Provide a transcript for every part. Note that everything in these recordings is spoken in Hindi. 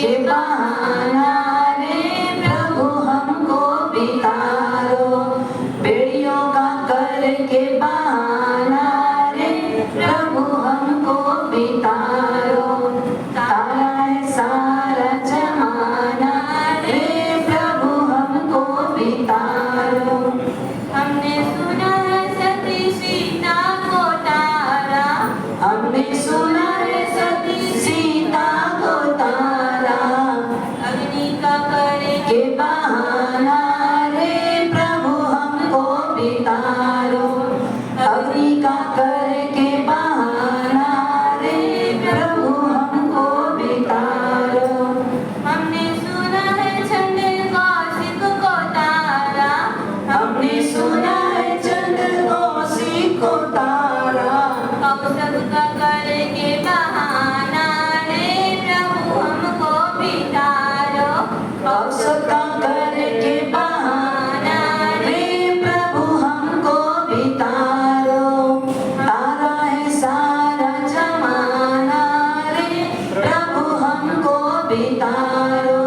के बहाना रे प्रभु हमको बितारो, बेड़ियों का करके बहाना रे प्रभु हमको बितारो, तारा है सारा जमाना रे प्रभु हमको बितारो। हमने सुना है सती सीता को तारा, हमने सुना है सती सीता को तारा, अग्नि का करे के बहाना रे प्रभु हमको बितारो, अग्नि का करके बहाना रे प्रभु हमको बितारो। हमने सुना है चंद्र कौशिक को तारा, हमने सुना है चंद्र कौशिक को तारा, कौशल का करके बहाना रे प्रभु हमको बितारो, कौशल का करके बहाना रे प्रभु हमको बितारो, तारा है सारा जमाना रे प्रभु हमको बितारो,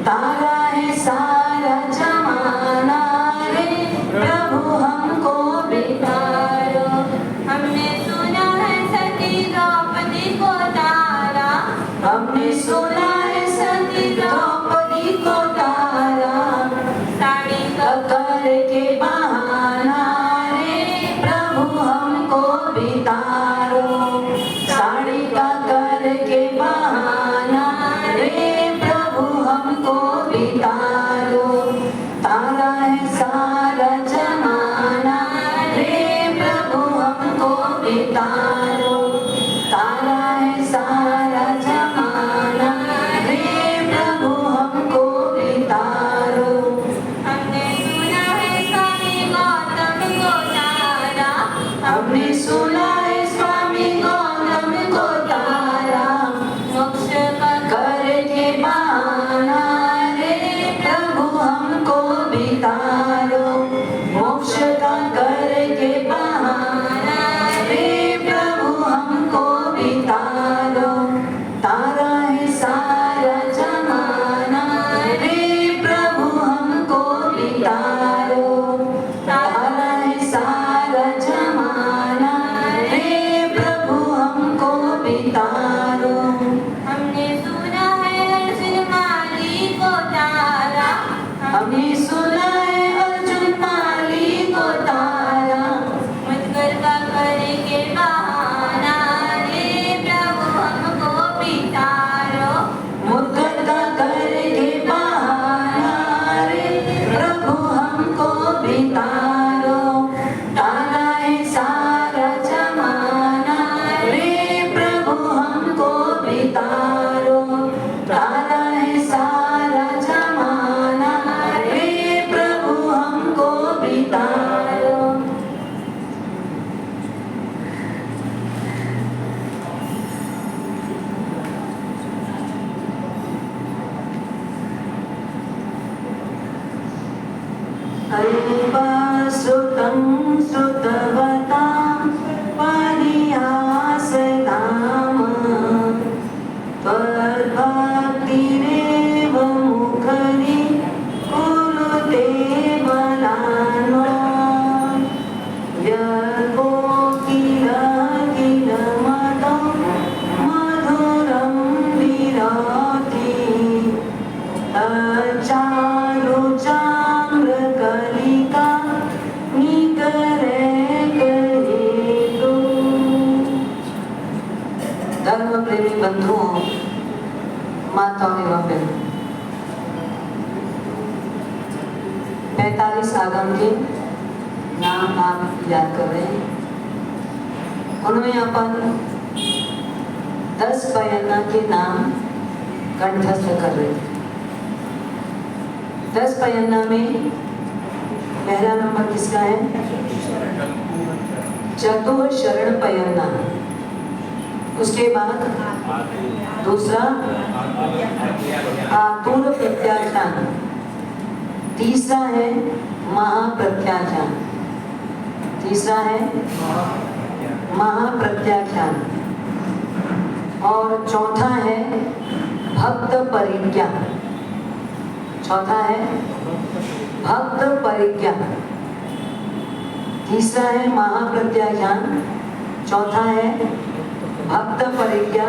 तारा है सारा जमाना रे प्रभु हमको बितारो। हमने सुना है सती द्रौपदी को तारा, हमने सुना है सती द्रौपदी को तारा, साड़ी का करके बहाना रे प्रभु हमको बितारो, साड़ी का करके बहाना रे प्रभु हमको बितारो, तारा है सारा जमाना रे प्रभु हमको बितारो, तारा है सारा जमाना रे प्रभु हमको बितारो। हमने सुना है स्वामी गौतम को तारा, हमने सुना है स्वामी गौतम को तारा, मोक्ष का करके बहाना रे प्रभु हमको बितारो, मोक्ष का करके बहाना रे प्रभु हमको बितारो, तारा है सारा जमाना रे प्रभु हमको बितारो, तारा है सारा जमाना रे प्रभु हमको बितारो। हमने सुना है अर्जुन माली को तारा, हमने सुना है अर्जुन माली को तारा, मधुकर का करके बहाना रे प्रभु हमको बितारो, मुद्गर का करके बहाना रे प्रभु हमको बितारो, तारा है सारा जमाना रे प्रभु हमको बितारो, तारा है सारा जमाना रे प्रभु हमको बितारो। अल्पसुतं श्रुतवतां परिहासनाम, त्वद्भक्तिरेव मुखरि कुरुते बलानो, यत्कोकिलकिलमदं मधुरं विरति, चारुचाम्रकलिका निकरे करेतु। धर्म प्रेमी बंधुओं, माताओं एवं बहनों, 45 आगम के नाम आप याद कर रहे हैं। उनमें अपन 10 पयन्ना के नाम कंठस्थ कर रहे थे। 10 पयन्ना में पहला नंबर किसका है? चतुर शरण पयन्ना। उसके बाद दूसरा आतुर प्रत्याख्यान, तीसरा है महाप्रत्याख्यान, तीसरा है महाप्रत्याख्यान, और चौथा है भक्त परिज्ञा, चौथा है भक्त परिज्ञा, तीसरा है महाप्रत्याख्यान, चौथा है भक्त परिज्ञा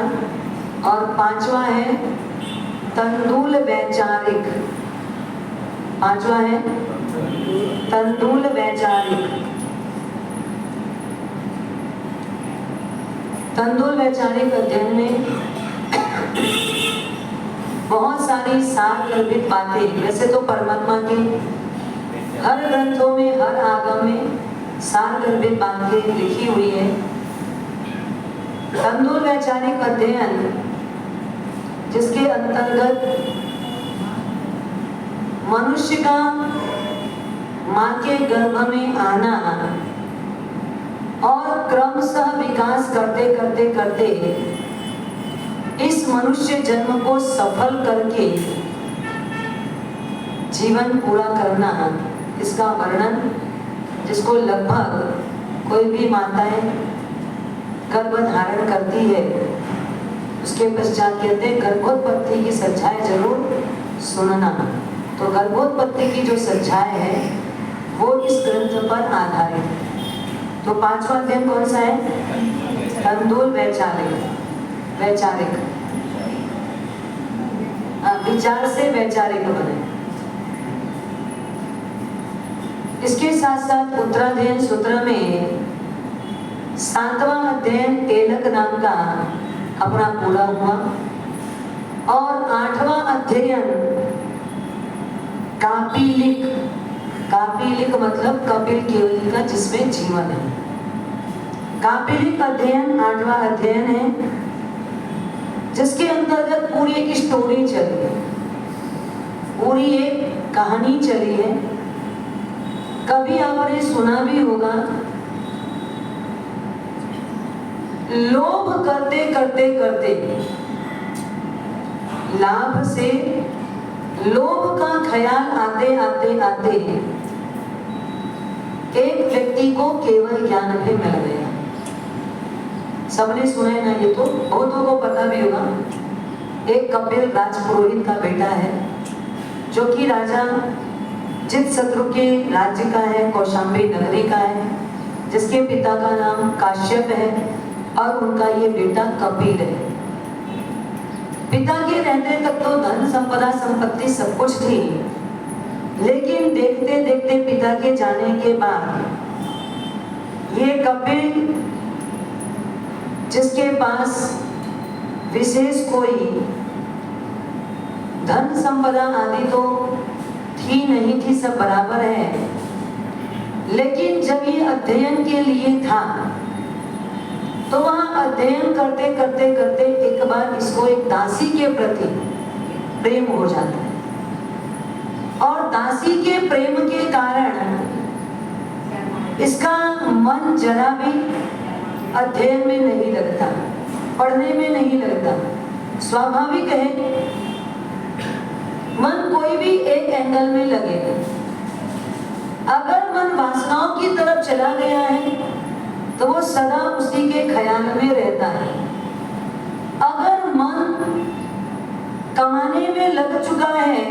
और पांचवा है तंदूल वैचारिक। पांचवा है तंदूल वैचारिक। तंदूल वैचारिक अध्ययन में बहुत सारी सारगर्भित बातें, वैसे तो परमात्मा के हर ग्रंथों में, हर आगम में सारगर्भित बातें लिखी हुई है। तंदूल वैचारिक अध्ययन जिसके अंतर्गत मनुष्य का मां के गर्भ में आना और क्रमशः विकास करते करते करते इस मनुष्य जन्म को सफल करके जीवन पूरा करना, इसका वर्णन, जिसको लगभग कोई भी माताएं गर्भ धारण करती है, उसके पश्चात कहते हैं गर्भोत्पत्ति की सच्चाई जरूर सुनना। तो गर्भोत्पत्ति की जो सच्चाई है वो इस ग्रंथ पर आधारित है। तो पांचवा अध्ययन कौन सा है? तंदूल वैचारिक। वैचारिक विचार से वैचारिक बने। इसके साथ साथ उत्तराध्ययन सूत्र में 7वां अध्ययन एलक नाम का अपना पूरा हुआ और 8वां अध्ययन कापिलिक। कापिलिक मतलब कपिल केवल का जिसमें जीवन है। कापिलिक अध्ययन 8वां अध्ययन है जिसके अंतर्गत पूरी एक स्टोरी चली है, पूरी एक कहानी चली है। कभी आपने सुना भी होगा, लोभ करते करते करते लाभ से लोभ का ख्याल आते आते आते एक व्यक्ति को केवल ज्ञान भी मिल गया। सबने सुना है ना, ये तो बहुतों को पता भी होगा। एक कपिल राजपुरोहित का बेटा है जो कि राजा चित्रशत्रु के राज्य का है, कौशाम्बी नगरी का है, जिसके पिता का नाम काश्यप है और उनका ये बेटा कपिल है। पिता के रहते तक तो धन संपदा संपत्ति सब कुछ थी, लेकिन देखते देखते पिता के जाने के बाद ये कपिल, जिसके पास विशेष कोई धन संपदा आदि तो थी नहीं थी, सब बराबर है, लेकिन जब ये अध्ययन के लिए था तो वहां अध्ययन करते करते करते एक बार इसको एक दासी के प्रति प्रेम हो जाता है और दासी के प्रेम के कारण इसका मन जरा भी अध्ययन में नहीं लगता, पढ़ने में नहीं लगता। स्वाभाविक है, मन कोई भी एक एंगल में लगेगा। अगर मन वासनाओं की तरफ चला गया है तो वो सदा उसी के ख्याल में रहता है। अगर मन कमाने में लग चुका है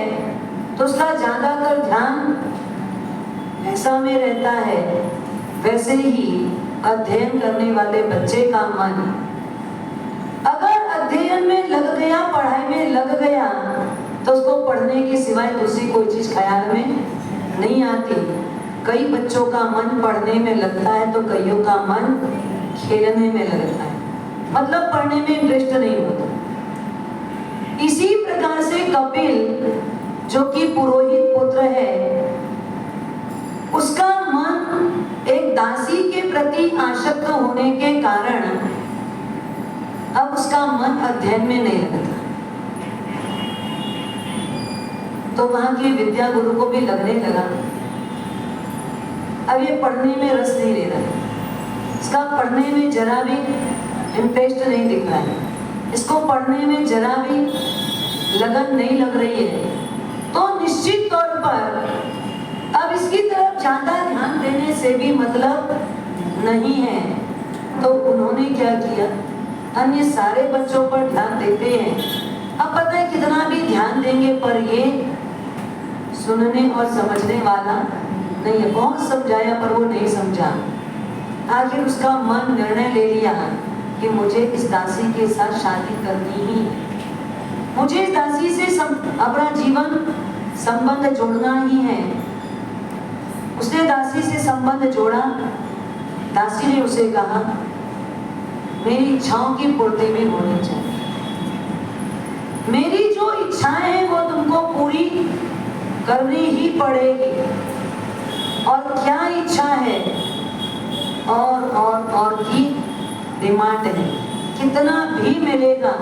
तो उसका ज्यादातर ध्यान ऐसा में रहता है। वैसे ही अध्ययन करने वाले बच्चे का मन अगर अध्ययन में लग गया, पढ़ाई में लग गया, तो उसको पढ़ने के सिवाय दूसरी कोई चीज ख्याल में नहीं आती। कई बच्चों का मन पढ़ने में लगता है तो कईयों का मन खेलने में लगता है, मतलब पढ़ने में इंटरेस्ट नहीं होता। इसी प्रकार से कपिल जो कि पुरोहित पुत्र है, उसका मन एक दासी के प्रति आसक्त होने के कारण अब उसका मन अध्ययन में नहीं लगता। तो वहां के विद्या गुरु को भी लगने लगा अब ये पढ़ने में रस नहीं ले रहा है, इसका पढ़ने में जरा भी इंटरेस्ट नहीं दिख रहा है, इसको पढ़ने में जरा भी लगन नहीं लग रही है, तो निश्चित तौर पर अब इसकी तरफ ज्यादा ध्यान देने से भी मतलब नहीं है। तो उन्होंने क्या किया, अन्य सारे बच्चों पर ध्यान देते हैं। अब पता है कितना भी ध्यान देंगे पर ये सुनने और समझने वाला नहीं है। बहुत समझाया पर वो नहीं समझा। आखिर उसका मन निर्णय ले लिया कि मुझे इस दासी के साथ शादी करनी ही है, मुझे इस दासी से अपना जीवन संबंध जोड़ना ही है। उसने दासी से संबंध जोड़ा। दासी ने उसे कहा मेरी इच्छाओं की पूर्ति भी होनी चाहिए, मेरी जो इच्छाएं हैं वो तुमको पूरी करनी ही पड़ेगी। और क्या इच्छा है? और की डिमांड है, कितना भी मिलेगा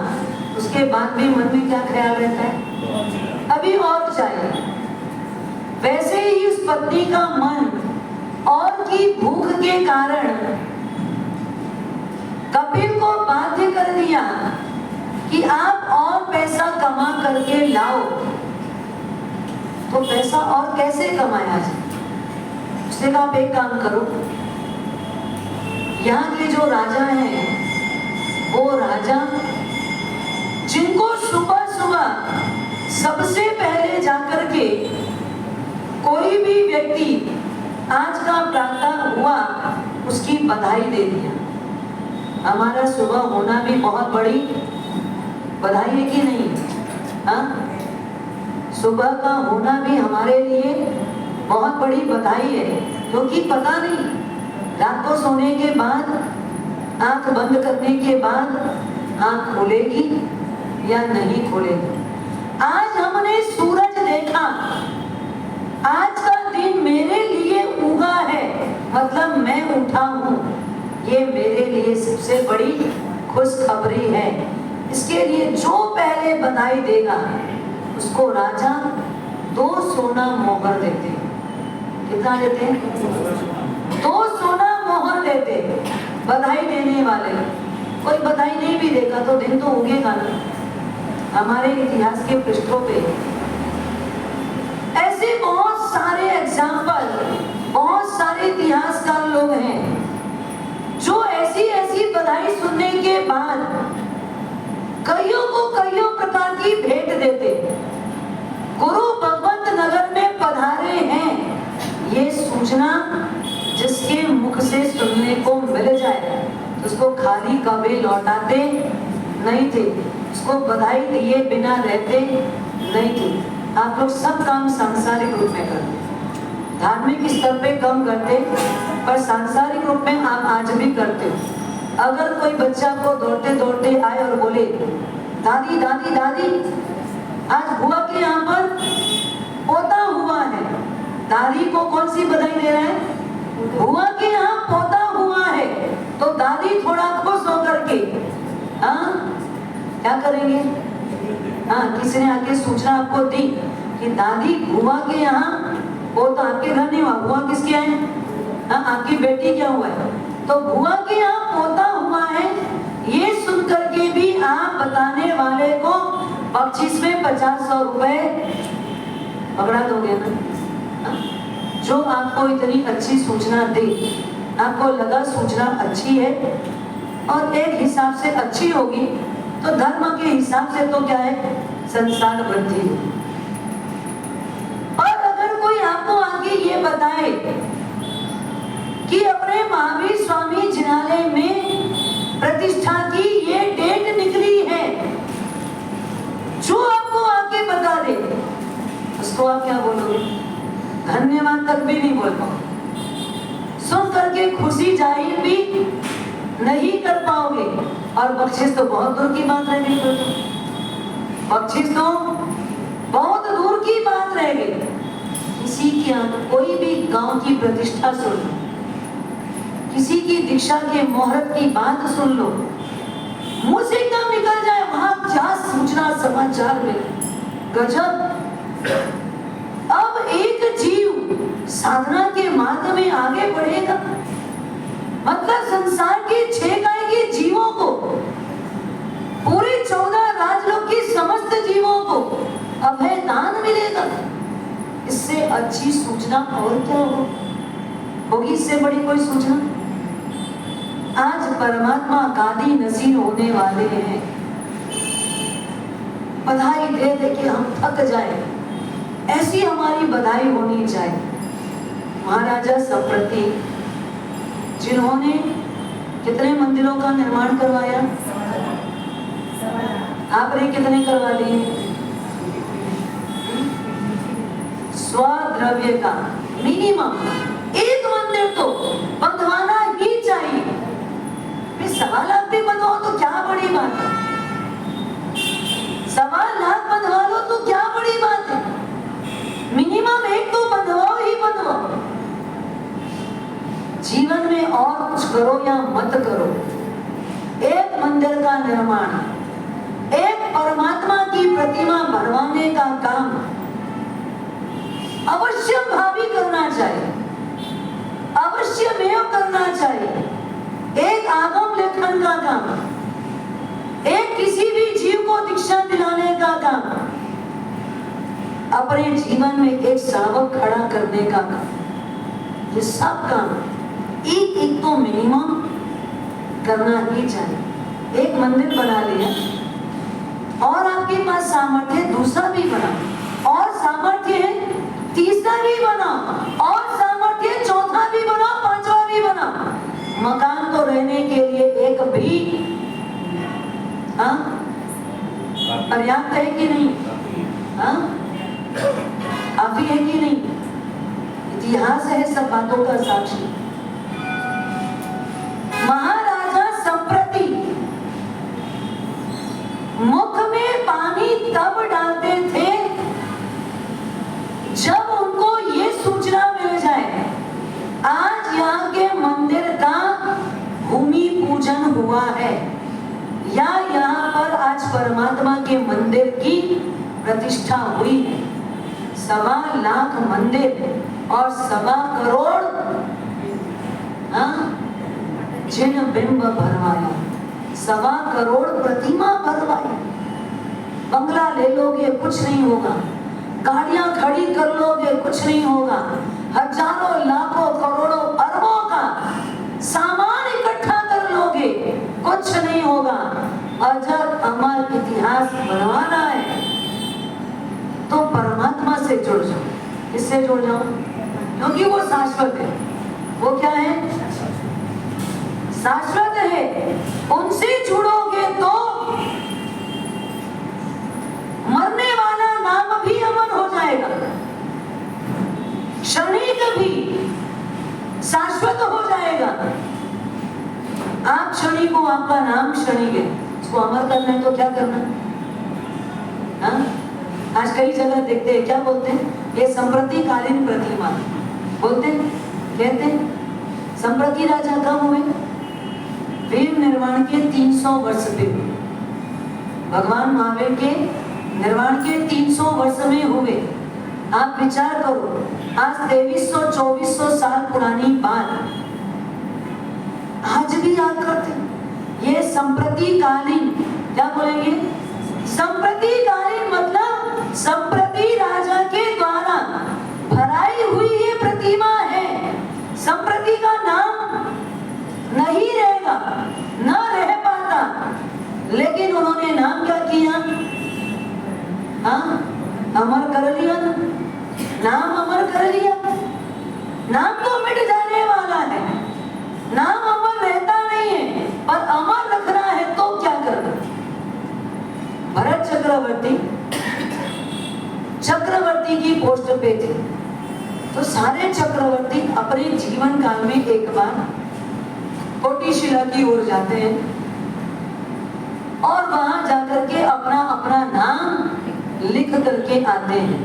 उसके बाद भी मन में क्या ख्याल रहता है? अभी और चाहिए। वैसे ही उस पत्नी का मन और की भूख के कारण कपिल को बाध्य कर दिया कि आप और पैसा कमा करके लाओ। तो पैसा और कैसे कमाया जाए? उसने कहा आप एक काम करो, यहाँ के जो राजा हैं वो राजा जिनको सुबह सुबह सबसे पहले जाकर के कोई भी व्यक्ति आज का प्रातः हुआ उसकी बधाई दे दिया। हमारा सुबह होना भी बहुत बड़ी बधाई है कि नहीं? हाँ, सुबह का होना भी हमारे लिए बहुत बड़ी बधाई है, क्योंकि पता नहीं रात को सोने के बाद, आंख बंद करने के बाद आंख खुलेगी या नहीं खुलेगी। आज हमने सूरज देखा, आज का दिन मेरे लिए उगा है, मतलब मैं उठा हूँ, ये मेरे लिए सबसे बड़ी खुशखबरी है। इसके लिए जो पहले बधाई देगा उसको राजा 2 सोना मोहर देते। कितना देते हैं? 2 सोना मोहर देते बधाई देने वाले। कोई बधाई नहीं भी देगा तो दिन तो उगेगा ना। हमारे इतिहास के पृष्ठों पे ऐसे बहुत सारे एग्जाम्पल, बहुत सारे इतिहासकार लोग हैं जो ऐसी बधाई सुनने के बाद कईयों को कईयों प्रकार की भेंट देते। गुरु भगवंत नगर में पधारे हैं, ये सूचना जिसके मुख से सुनने को मिल जाए उसको खाली कभी लौटाते नहीं थे, उसको बधाई दिए बिना रहते नहीं थे। आप लोग सब काम सांसारिक रूप में करते, धार्मिक स्तर पे कम करते, पर सांसारिक रूप में आप आज भी करते हो। अगर कोई बच्चा को दौड़ते दौड़ते आए और बोले दादी दादी दादी आज बुआ के यहाँ पर पोता हुआ है, दादी को कौन सी बधाई दे रहा है? बुआ के यहाँ पोता हुआ है। तो दादी थोड़ा खुश होकर के क्या करेंगे? किसी ने आके सूचना आपको दी कि दादी बुआ के यहाँ पोता, आपके घर नहीं हुआ, बुआ किसके है? आपकी बेटी क्या हुआ है? तो बुआ के यहाँ पोता हुआ है, ये सुन करके भी आप बताने वाले को बख्शीश में 50-100 रुपए पकड़ा दोगे ना? जो आपको इतनी अच्छी सूचना दे, आपको लगा सूचना अच्छी है और एक हिसाब से अच्छी होगी, तो धर्म के हिसाब से तो क्या है? संसार वृद्धि। और अगर कोई आपको आगे ये बताए कि अपने महावीर स्वामी जिनालय में प्रतिष्ठा की ये डेट निकली है, जो आपको आगे बता दे, उसको आप क्या बोलोगे? धन्यवाद तक भी नहीं बोल पाओगे, सुन करके खुशी जाहिर भी नहीं कर पाओगे, और बख्शिश तो बहुत दूर की बात रह गई। बख्शिश तो बहुत दूर की बात रह गई। किसी की कोई भी गांव की प्रतिष्ठा सुन लो, किसी की दीक्षा के मुहूर्त की बात सुन लो, मुंह से एकदम निकल जाए वहां क्या सूचना समाचार में, गजब। अब एक जीव साधना के मार्ग में आगे बढ़ेगा, मतलब संसार के 6 काय के जीवों को, पूरे 14 राजलोक के समस्त जीवों को अभय दान मिलेगा। इससे अच्छी सूचना और क्या होगी? इससे बड़ी कोई सूचना? आज परमात्मा कादी नसीर होने वाले हैं। बधाई दे दे के हम थक जाए, ऐसी हमारी बधाई होनी चाहिए। महाराजा संप्रति जिन्होंने कितने मंदिरों का निर्माण करवाया? आपने कितने करवा लिए? स्वद्रव्य का मिनिमम एक मंदिर तो बंधवाना ही चाहिए। 1.25 लाख भी बंधवाओ तो क्या बड़ी बात है? 1.25 लाख बंधवा लो तो क्या बड़ी बात है? मिनिमम एक तो बंधवाओ ही बंधवाओ। जीवन में और कुछ करो या मत करो, एक मंदिर का निर्माण, एक परमात्मा की प्रतिमा बनवाने का काम अवश्य भावी करना चाहिए, अवश्य में करना चाहिए। एक आगम लेखन का काम, एक किसी भी जीव को दीक्षा दिलाने का काम, अपने जीवन में एक श्रावक खड़ा करने का काम, ये सब काम एक एक तो मिनिमम करना ही चाहिए। एक मंदिर बना लिया और आपके पास सामर्थ्य दूसरा भी बना, और सामर्थ्य है तीसरा भी बना, और सामर्थ्य चौथा भी बना, पांचवा भी बना। मकान तो रहने के लिए एक भी पर्याप्त है कि नहीं? काफी है कि नहीं? इतिहास है सब बातों का साक्षी। महाराजा संप्रति मुख में पानी तब डालते थे जब उनको ये सूचना मिल जाए आज यहाँ के मंदिर का भूमि पूजन हुआ है, या यहाँ पर आज परमात्मा के मंदिर की प्रतिष्ठा हुई है। 1.25 लाख मंदिर और 1.25 करोड़ जिन बिंब भरवाया, 1.25 करोड़ प्रतिमा भरवाई। बंगला ले लोगे कुछ नहीं होगा, गाड़ियां खड़ी कर लोगे कुछ नहीं होगा, हजारों लाखों करोड़ों अरबों का सामान इकट्ठा कर लोगे कुछ नहीं होगा। अजर अमर इतिहास बनवाना है तो परमात्मा से जुड़ जाओ। किससे जुड़ जाओ? क्योंकि वो शाश्वत है। वो क्या है? शाश्वत है। उनसे जुड़ोगे तो मरने वाला नाम भी अमर हो जाएगा, क्षणिक भी शाश्वत हो जाएगा। आप क्षणिक हो, आपका नाम क्षणिक है, उसको अमर करना है तो क्या करना? आज कई जगह देखते हैं, क्या बोलते हैं? ये संप्रतिकालीन प्रतिमा बोलते हैं, कहते हैं संप्रति राजा कब हुए? वेद निर्माण के 300 वर्ष पे हुए। भगवान महावीर के निर्माण के 300 वर्ष में हुए। आप विचार करो, आज 2300-2400 साल पुरानी बात आज भी याद करते। ये संप्रतिकालीन, क्या बोलेंगे? संप्रतिकालीन मतलब संप्रति राजा के द्वारा भराई हुई ये प्रतिमा है। संप्रति का नाम नहीं रहेगा, न रह पाता, लेकिन उन्होंने नाम क्या किया? अमर कर लिया। नाम अमर कर लिया। नाम तो मिट जाने वाला है, नाम अमर रहता नहीं है, और अमर रखना है तो क्या करना? भरत चक्रवर्ती की पोस्ट पे थे, तो सारे चक्रवर्ती अपने जीवन काल में एक बार कोटिशिला की ओर जाते हैं और वहां जाकर के अपना अपना नाम लिख करके आते हैं।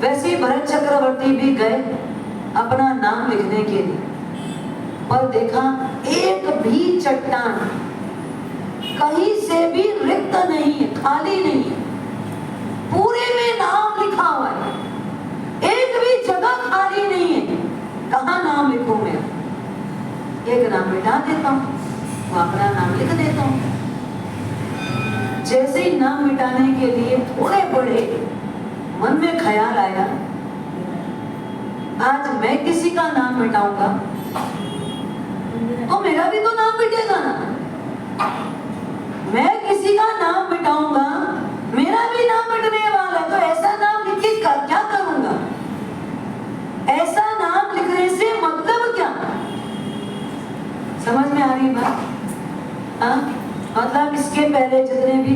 वैसे भरत चक्रवर्ती भी गए अपना नाम लिखने के लिए, और देखा एक भी चट्टान कहीं से भी रिक्त नहीं है, खाली नहीं है, पूरे में नाम लिखा हुआ है, एक भी जगह खाली नहीं है। कहाँ नाम लिखूं मैं? एक नाम मिटा देता हूँ, वो अपना नाम लिख देता हूँ। जैसे ही नाम मिटाने के लिए थोड़े बड़े मन में ख्याल आया, आज मैं किसी का नाम मिटाऊंगा तो मेरा भी तो नाम मिटेगा ना। मैं किसी का नाम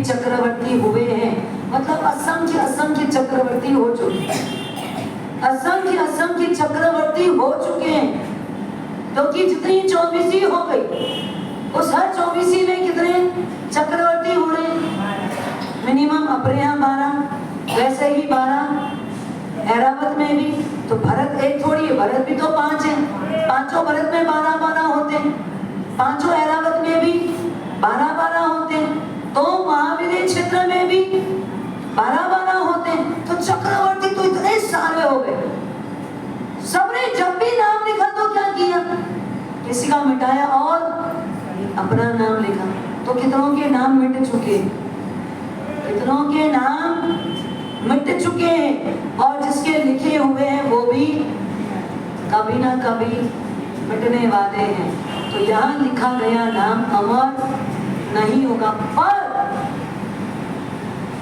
भी चक्रवर्ती हुए हैं, मतलब असंख्य असंख्य चक्रवर्ती हो चुके हैं, असंख्य असंख्य चक्रवर्ती हो चुके हैं। क्योंकि जितनी 24 हो गई, उस हर 24 में कितने चक्रवर्ती हो रहे हैं? मिनिमम अपने यहाँ 12, वैसे ही 12 ऐरावत में भी। तो भरत एक थोड़ी है, भरत भी तो 5 है, पांचों भरत में 12-12 होते हैं, पांचों ऐरावत में भी 12-12 होते हैं, तो महावीर क्षेत्र में भी 12-12 होते हैं। तो चक्रवर्ती तो इतने सारे हो गए। सबने जब भी नाम लिखा तो क्या किया? किसी का मिटाया और अपना नाम लिखा। तो कितनों के नाम मिट चुके, कितनों के नाम मिट चुके हैं, और जिसके लिखे हुए हैं वो भी कभी ना कभी मिटने वाले हैं। तो यहाँ लिखा गया नाम अमर नहीं होगा। पर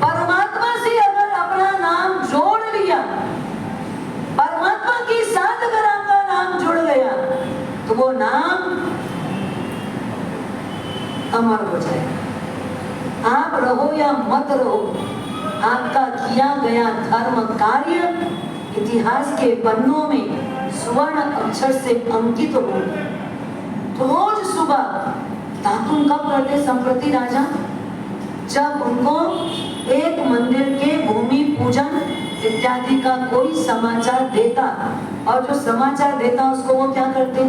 परमात्मा से अगर अपना नाम जोड़ लिया, परमात्मा के साथ अगर आपका नाम जुड़ गया, तो वो नाम अमर हो जाएगा। आप रहो या मत रहो, आपका किया गया धर्म कार्य इतिहास के पन्नों में स्वर्ण अक्षर से अंकित हो। तो रोज सुबह दातुन कब करते संप्रति राजा? जब उनको एक मंदिर के भूमि पूजन इत्यादि का कोई समाचार देता, और जो समाचार देता उसको वो क्या करते?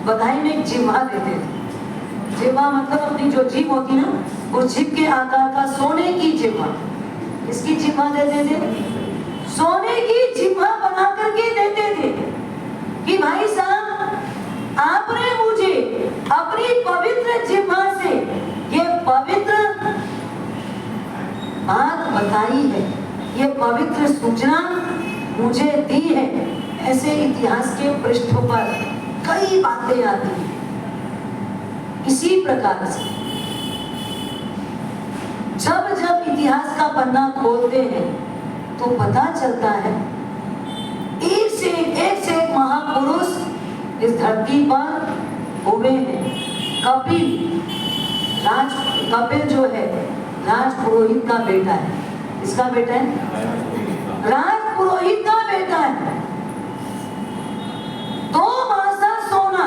बधाई में एक जिह्वा देते थे। जिह्वा मतलब अपनी जो जीभ होती ना, वो जीभ के आकार का सोने की जिह्वा। किसकी जिह्वा देते थे? सोने की जिह्वा बना करके देते थे कि भाई साहब आपने मुझे अपनी पवित्र जिह्वा से ये पवित्र बात बताई है, ये पवित्र सूचना मुझे दी है। ऐसे इतिहास के पृष्ठों पर कई बातें आती हैं। इसी प्रकार से जब जब इतिहास का पन्ना खोलते हैं तो पता चलता है एक से एक महापुरुष इस धरती पर हुए हैं। कपिल जो है राज पुरोहित का बेटा है। किसका बेटा है? राज पुरोहित का बेटा है। 2 मासा सोना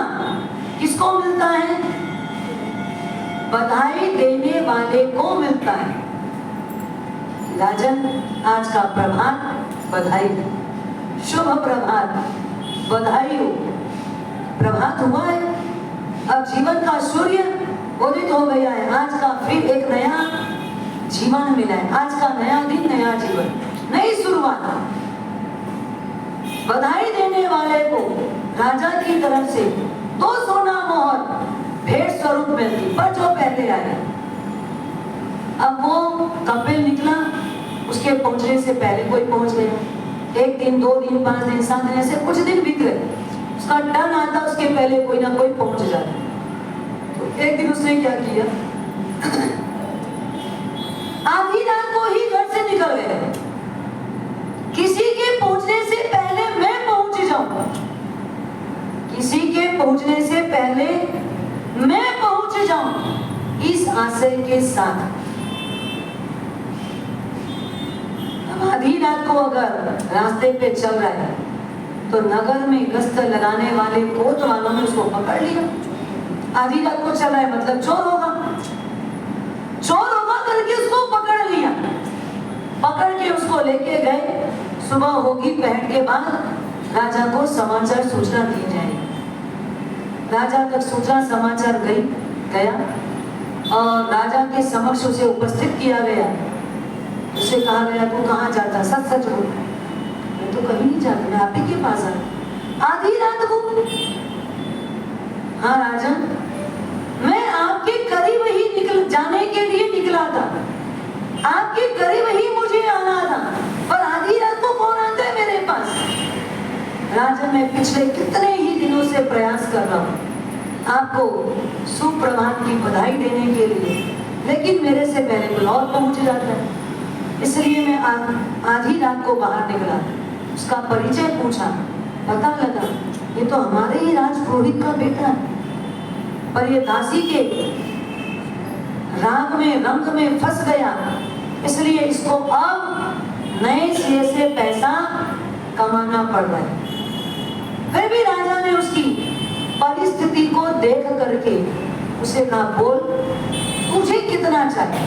किसको मिलता है? बधाई देने वाले को मिलता है। राजन, आज का प्रभात बधाई, शुभ प्रभात, बधाई हो। प्रभात हुआ है, अब जीवन का सूर्य उदित हो गया है। आज का फिर एक नया जीवन मिला है। आज का नया दिन, नया जीवन, नई शुरुआत। बधाई देने वाले को राजा की तरफ से 2 सोना मोहर भेंट स्वरूप मिलती, पर जो पहले आए। अब वो कपिल निकला, उसके पहुंचने से पहले कोई पहुंच गया। 1 दिन, 2 दिन, 5 दिन, 7 दिन, ऐसे कुछ दिन बीत गए। उसका टर्न आता, उसके पहले कोई ना कोई पहुंच जाता। तो एक दिन उसने क्या किया? आधी रात को ही घर से निकल गए। किसी के पहुंचने से पहले मैं पहुंच जाऊं, किसी के पहुंचने से पहले मैं पहुंच जाऊं, इस आशय के साथ। आधी रात को अगर रास्ते पे चल रहा है तो नगर में गश्त लगाने वाले कोत वालों ने उसको पकड़ लिया। आधी रात को चल रहा है मतलब चोर होगा, चोर होगा करके उसको पकड़ लिया। पकड़ के उसको लेके गए। सुबह होगी, पहर के बाद राजा को समाचार सूचना दी जाएगी। राजा तक सूचना समाचार गया और राजा के समक्ष उसे उपस्थित किया गया। उसे कहा गया तू कहाँ जाता? सच सच बोल। मैं तो कहीं नहीं जाता, मैं आप ही के पास आया। आधी रात को? हाँ राजन, मैं आपके करीब ही जाने के लिए निकला था, आपके करीब ही मुझे आना था, पर आधी रात को कौन आता है मेरे पास? राजन, मैं पिछले कितने ही दिनों से प्रयास कर रहा हूँ आपको सुप्रभात की बधाई देने के लिए, लेकिन मेरे से पहले कोई और पहुंच जाता है। इसलिए मैं आधी रात को बाहर निकला, उसका परिचय पूछा, पता लगा ये तो हमारे ही राज पुरोहित का बेटा है। पर ये दासी के राग में रंग में फंस गया, इसलिए इसको अब नए सिरे से पैसा कमाना पड़ रहा है। फिर भी राजा ने उसकी परिस्थिति को देख करके उसे कहा, बोल तुझे कितना चाहिए?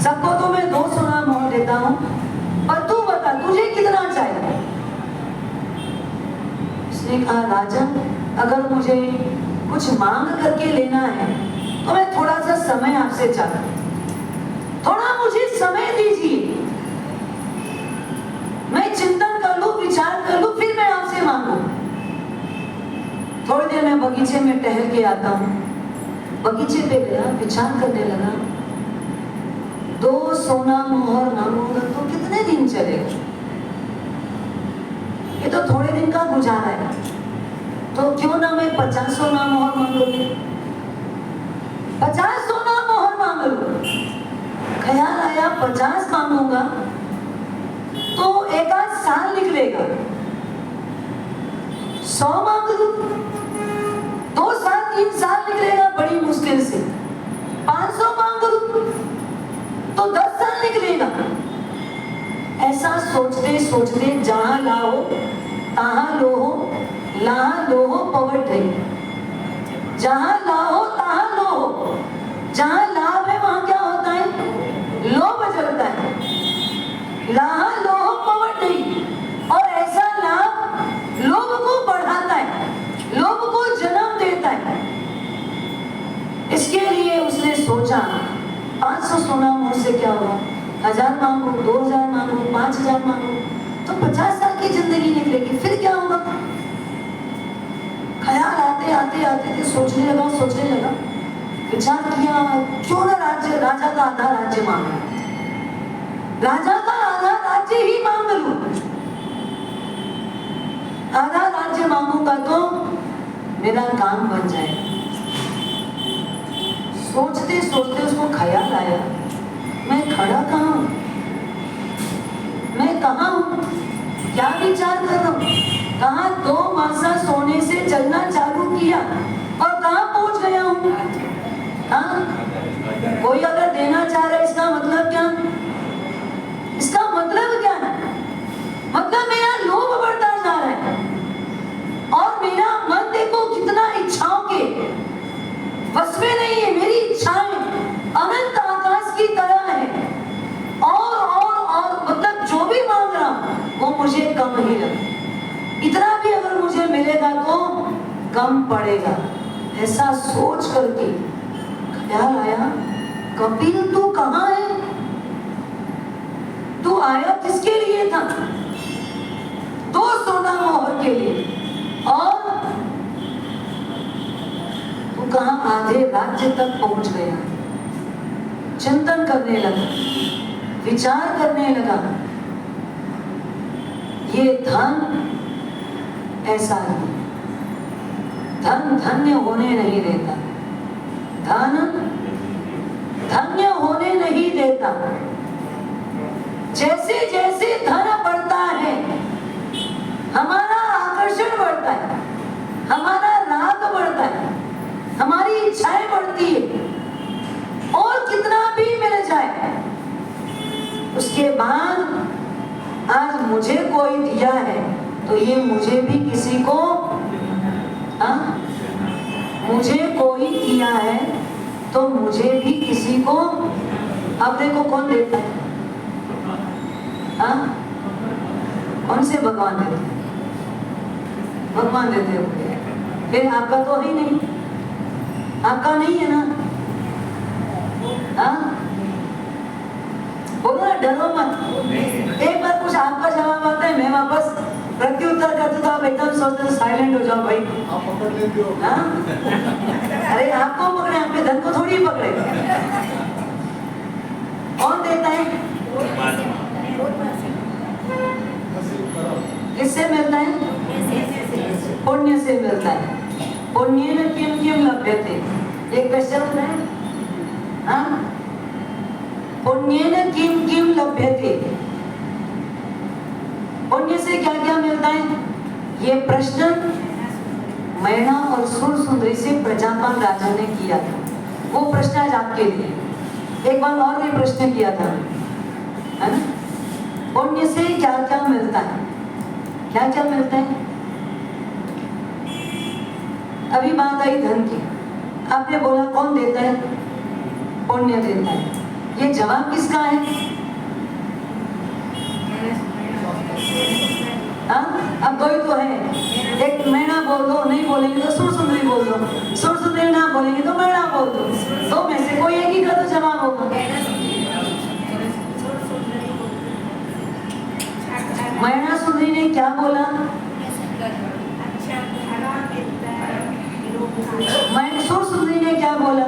सबको तो मैं 2 सोना मोहर देता हूं, पर तू बता तुझे कितना चाहिए? उसने कहा, राजन अगर मुझे कुछ मांग करके लेना है तो मैं थोड़ा सा समय आपसे चाहता हूं, थोड़ा मुझे समय दीजिए, मैं चिंतन कर लूं, विचार कर लूं, फिर मैं आपसे मांगू। थोड़ी देर मैं बगीचे में टहल के आता हूं। बगीचे पे गया, विचार करने लगा, 2 सोना मोहर मांगूंगा तो कितने दिन चलेगा? ये तो थोड़े दिन का गुजारा है, तो क्यों ना मैं 50 सोना मोहर मांग लूं, 50 सोना मोहर मांग लूं। ख्याल आया 50 मांगूंगा तो 1 आध साल निकलेगा, 100 मांग लूं 2 साल 3 साल निकलेगा बड़ी मुश्किल से, 500 मांग लूं तो 10 साल निकलेगा। ऐसा सोचते सोचते जहां लाओ तहां लोहो, लहां लोहो पवट गई। जहां लाओ तहां लोहो, जहां लाभ है वहां क्या होता है? लोभ जलता है। लहां लोहो पवट गई, और ऐसा लाभ लोभ को बढ़ाता है, लोभ को जन्म देता है। इसके लिए उसने सोचा 500 सोना मोहर से क्या होगा, 1000 मांगू, 2000 मांगू, 5000 मांगू तो 50 साल की जिंदगी निकलेगी, फिर क्या होगा? ख्याल आते आते आते थे, सोचने लगा, विचार किया, क्यों ना राजा का आधा राज्य मांगू, राजा का आधा राज्य ही मांग लूं। आधा राज्य मांगूंगा तो मेरा काम बन जाएगा। सोचते सोचते उसको ख्याल आया, मैं खड़ा कहाँ हूं, मैं कहाँ हूं, क्या विचार कर रहा हूं? कहाँ 2 मासा सोने से चलना चालू किया और कहाँ पहुंच गया हूं? कोई अगर देना चाह रहा है, इसका मतलब क्या? इसका मतलब क्या है? मतलब मेरा लोभ बढ़ता जा रहा है, और मेरा मन देखो कितना इच्छाओं के बस में नहीं है। मेरी इच्छाएं अनंत आकाश की तरह है, और मतलब जो भी मांग रहा हूं वो मुझे कम ही लगे, इतना भी अगर मुझे मिलेगा तो कम पड़ेगा। ऐसा सोच करके ख्याल आया, कपिल तू कहाँ है? तू आया किसके लिए था? 2 सोना मोहर के लिए, और तू कहाँ आधे राज्य तक पहुंच गया। चिंतन करने लगा, विचार करने लगा, ये धन ऐसा है, धन धन्य होने नहीं देता, धन धन्य होने नहीं देता। जैसे जैसे धन बढ़ता है हमारा आकर्षण बढ़ता है, हमारा राग बढ़ता है, हमारी इच्छाएं बढ़ती है, और कितना भी मिल जाए उसके बाद आज मुझे कोई दिया है तो ये मुझे भी किसी को, मुझे कोई दिया है तो मुझे भी किसी को। अब देखो कौन देता है? कौन से भगवान देते हैं? भगवान देते हैं। फिर आपका तो ही नहीं, आपका नहीं है ना? बोलो ना, डरो मत। एक बार कुछ आपका जवाब आता है, मैं वापस प्रत्युत्तर करती तो आप एकदम सोचते साइलेंट हो जाओ भाई। आप पकड़ लेते हो। अरे आपको पकड़े, आपके धन को थोड़ी पकड़े। कौन देता है? किससे मिलता है? पुण्य से मिलता है। पुण्येन किम किम लभ्यते। एक क्वेश्चन है, पुण्येन किम किम लभ्यते। पुण्य से क्या क्या मिलता है? ये प्रश्न मैना और सुर सुंदरी से प्रजापाल राजा ने किया था। वो प्रश्न आज आपके लिए। एक बार और भी प्रश्न किया था, है ना? पुण्य से क्या क्या मिलता है? क्या क्या मिलता है? अभी बात आई धन की, आपने बोला कौन देता है? पुण्य देता है। ये जवाब किसका है? हाँ, अब दो ही तो है। एक मैना बोल दो, नहीं बोलेंगे तो सुर सुंदरी बोल दो, सुर सुंदरी ना बोलेंगे तो मैना बोल दो। दो में से कोई एक ही का तो जवाब होगा। मैना सुंदरी ने क्या बोला? मैं सुर सुंदरी ने क्या बोला?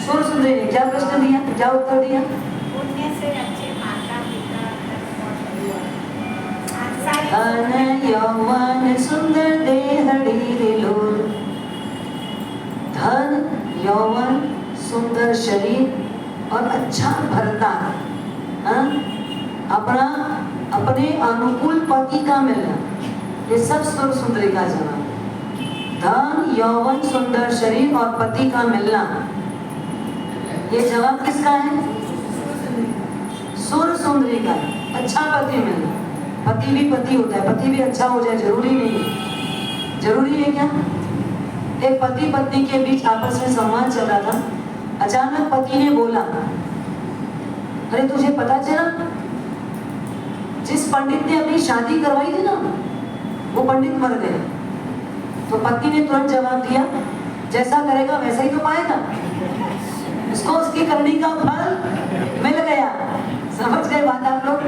सुर सुंदरी ने क्या प्रश्न दिया, क्या उत्तर दिया? धन यौवन सुंदर देहड़ी रे लोल। धन यौवन सुंदर शरीर और अच्छा भरता, हाँ? अपने अनुकूल पति का मिलना, ये सब सुर सुंदरी का जवाब। धन यौवन सुंदर शरीर और पति का मिलना, ये जवाब किसका है? सुर सुंदरी का। अच्छा पति मिलना, पति भी पति होता है, पति भी अच्छा हो जाए जरूरी नहीं है। जरूरी है क्या? एक पति पत्नी के बीच आपस में संवाद चल रहा था, अचानक पति ने बोला, अरे तुझे पता चला जिस पंडित ने अपनी शादी करवाई थी ना, वो पंडित मर गया। तो पत्नी ने तुरंत जवाब दिया, जैसा करेगा वैसा ही तो पाएगा, उसको उसकी करनी का फल मिल गया। समझ गए बात आप लोग?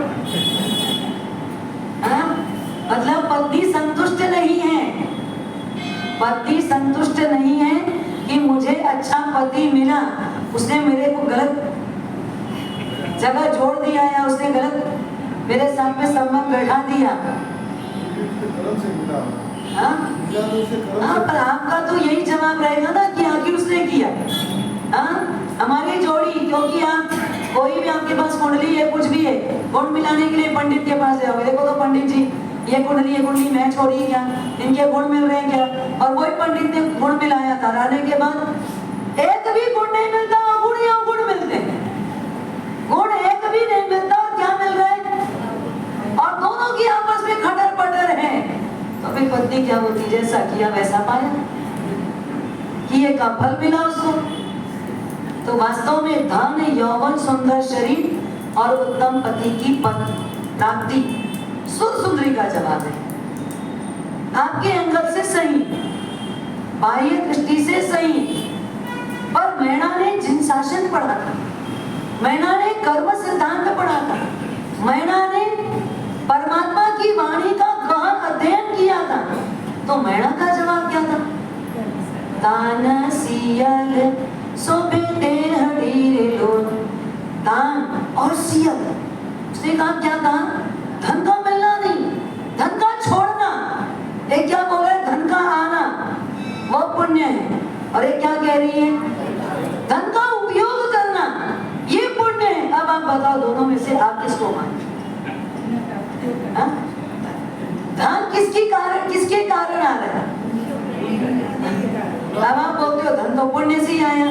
मतलब पत्नी संतुष्ट नहीं है, पति संतुष्ट नहीं है कि मुझे अच्छा पति मिला, उसने मेरे को गलत जगह जोड़ दिया या उसने गलत मेरे साथ में संबंध बैठा दिया। हाँ? पर आपका तो यही जवाब रहेगा ना कि आखिर उसने किया। हाँ? हमारी जोड़ी, क्योंकि आप कोई भी आपके पास कुंडली है, कुछ भी है, गुण मिलाने के लिए पंडित के पास जाओगे, देखो तो पंडित जी ये कुंडली मैच हो रही है क्या, इनके गुण मिल रहे हैं क्या? और वही पंडित ने गुण मिलाया था, लाने के बाद एक भी गुण नहीं मिलता, गुण या गुण मिलते हैं, गुण एक भी नहीं मिलता, और क्या मिल रहा है? और दोनों की आपस में खटर पटर है। तो फिर पत्नी क्या होती, जैसा किया वैसा पाया, किए का फल मिला उसको। तो वास्तव में धन यौवन सुंदर शरीर और उत्तम पति की प्राप्ति सुर सुंदरी का जवाब है। आपके एंगल से सही, बाह्य दृष्टि से सही, पर मैना ने जिन शासन पढ़ा था, मैना ने कर्म सिद्धांत पढ़ा था, मैना ने परमात्मा की वाणी का गहन अध्ययन किया था। तो मैना का जवाब क्या था? दान सियल सोबे देहड़ी रे लोल। दान और सियल, उसने कहा क्या था? धन का मिलना नहीं, धन का छोड़ना। एक क्या बोल रहा है? धन का आना वो पुण्य है, और एक क्या कह रही है? धन का उपयोग करना ये पुण्य है। अब आप बताओ दोनों में से आप किसको माने? धन किसके कारण आ रहा है? अब आप बोलते हो धन तो पुण्य से ही आया।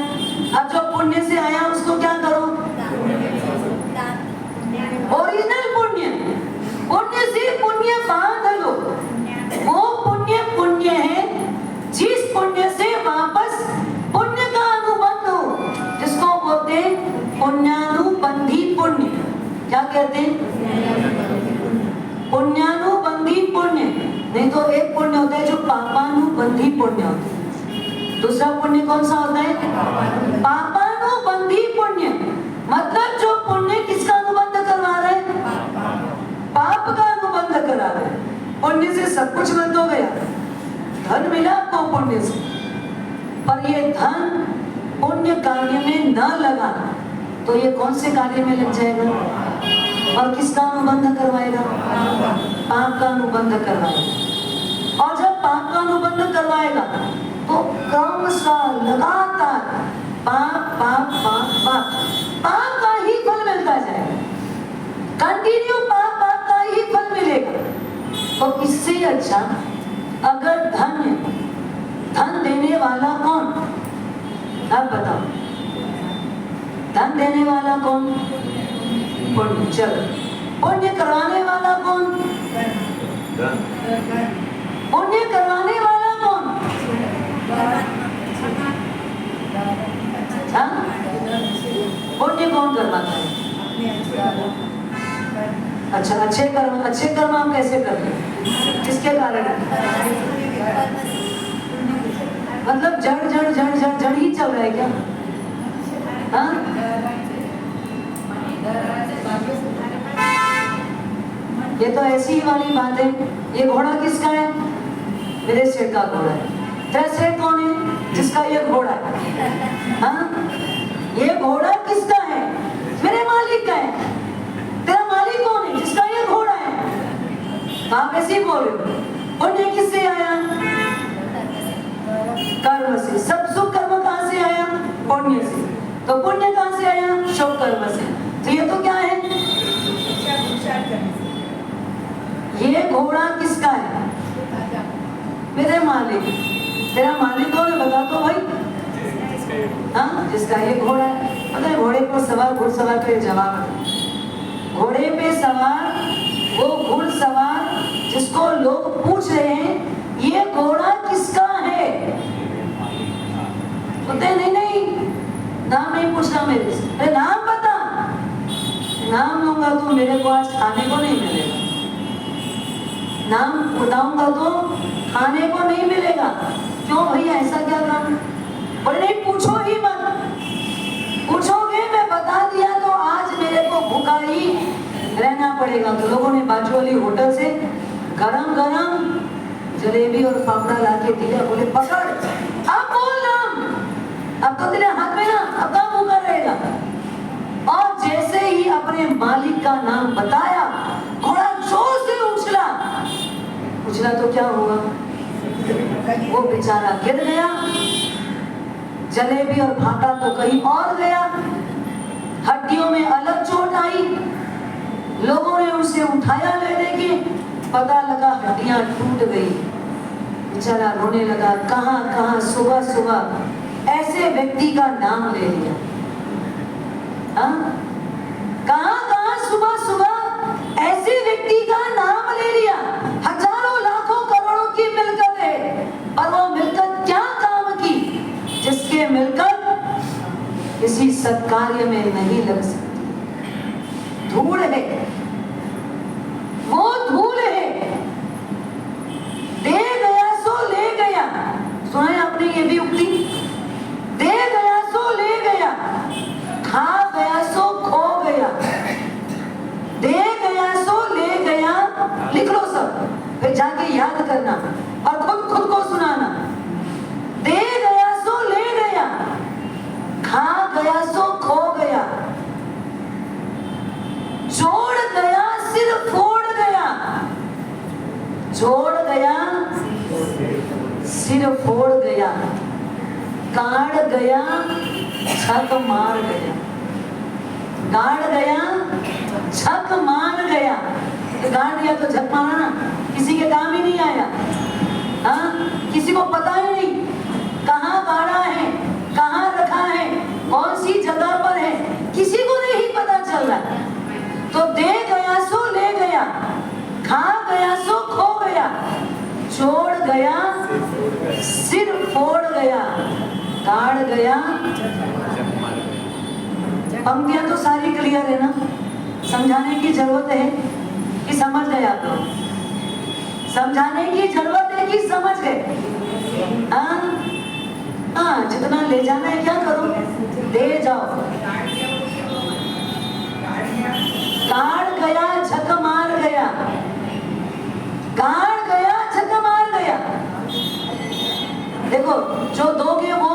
अब जो पुण्य से आया उसको क्या करो? ओरिजिनल पुण्य, पुण्य से पुण्य बांध लो। वो पुण्य है जिस पुण्य से वापस पुण्य का अनुबंध हो, जिसको बोलते हैं पुण्यानुबंधी पुण्य। क्या कहते हैं? पुण्यानुबंधी पुण्य। नहीं तो एक पुण्य होता है जो पापानुबंधी पुण्य होता है। दूसरा पुण्य कौन सा होता है? पापानुबंधी पुण्य। मतलब जो पुण्य किसका अनुबंध करवा रहा है? पाप का अनुबंध करा रहा है। पुण्य से सब कुछ बंद हो गया, धन मिला आपको पुण्य से, पर ये धन पुण्य कार्य में न लगा तो ये कौन से कार्य में लग जाएगा? और किसका अनुबंध करवाएगा? पाप का अनुबंध करवाएगा। और जब पाप का अनुबंध करवाएगा तो क्रम सा लगातार पाप पाप पाप पाप पाप का ही फल मिलता जाएगा। कंटिन्यू पाप पाप का ही फल मिलेगा। तो इससे अच्छा अगर धन देने वाला कौन? अब बताओ, धन देने वाला कौन? पुण्य। चलो, पुण्य करवाने वाला कौन? पुण्य करवाने वाला कौन? हाँ? पुण्य कौन करवाता है? अच्छा, अच्छे कर्म हम कैसे करते हैं? किसके कारण? मतलब जड़ ही चल रहा है क्या? हाँ? ये तो ऐसी ही वाली बात है। ये घोड़ा किसका है? मेरे सेठ का घोड़ा है। तेरा सेठ कौन है? जिसका ये घोड़ा है। हाँ? ये घोड़ा किसका है? मेरे मालिक का है। तेरा मालिक कौन है? जिसका ये घोड़ा है। आप ऐसे ही बोल रहे हो। पुण्य किससे आया? कर्म से। सब सुख कर्म कहां से आया? पुण्य से। तो पुण्य कहां से आया? शुभ कर्म से। तो ये तो क्या है? ये घोड़ा किसका है? मेरे मालिक। तेरा मालिक कौन है? बता तो भाई। हाँ, जिसका ये घोड़ा है। अगर घोड़े पर सवार घुड़सवार का जवाब, घोड़े पे सवार वो घुड़सवार जिसको लोग पूछ रहे हैं ये घोड़ा किसका है? बोलते नहीं, नाम नहीं पूछना मेरे से। अरे नाम बता। नाम लूंगा तो मेरे को आज खाने को नहीं मिलेगा। नाम बताऊंगा तो खाने को नहीं मिलेगा। क्यों भैया, ऐसा क्या काम? बोले नहीं, पूछो ही मत। पूछोगे मैं बता दिया तो आज मेरे को भूखा ही रहना पड़ेगा। तो लोगों ने बाजू वाली होटल से गरम गरम जलेबी और फाफड़ा ला के दिया। बोले पकड़, अब बोल नाम। अब तो तेरे हाथ में ना, अब कहाँ भूखा रहेगा। और जैसे ही अपने मालिक का नाम बताया, घोड़ा जोर से उछला। उछला तो क्या हुआ? वो बेचारा गिर गया। जलेबी और फाफड़ा तो कहीं और गया। हड्डियों में अलग चोट आई। लोगों ने उसे उठाया लेने के, पता लगा हड्डियां टूट गई। बेचारा रोने लगा। कहां कहां सुबह सुबह ऐसे व्यक्ति का नाम ले लिया। कहां कहां सुबह सुबह ऐसे व्यक्ति का नाम ले लिया। हजारों लाखों करोड़ों की मिलकत है, और वो मिलकत क्या काम की? जिसके मिलकत किसी सत्कार्य में नहीं लग सकती। धूल है, वो धूल है। दे गया सो ले गया। सुना है आपने ये भी उक्ति? दे गया सो ले गया, खा गया सो खो गया। दे गया सो ले गया। लिख लो सब, फिर जाके याद करना और खुद को सुनाना। दे गया सो ले गया, खा गया सो खो गया। जोड़ गया सिर फोड़ गया। जोड़ गया सिर फोड़ गया। काट गया छक मार गया। गाड़ गया छक मार गया। गाड़ दिया तो झक मारा ना, किसी के काम ही नहीं आया। हाँ, किसी को पता ही नहीं कहाँ गाड़ा है, कहाँ रखा है, कौन सी जगह पर है, किसी को नहीं पता चल रहा। तो दे गया सो ले गया, खा गया सो खो गया, छोड़ गया सिर फोड़ गया, गाड़ गया। पंक्तियां तो सारी क्लियर है ना? समझाने की जरूरत है कि समझ गए आप लोग? समझाने की जरूरत है कि समझ गए? हाँ, जितना ले जाना है क्या करो, दे जाओ। गाड़ गया झक मार गया। गाड़ गया झक मार गया। देखो, जो दोगे वो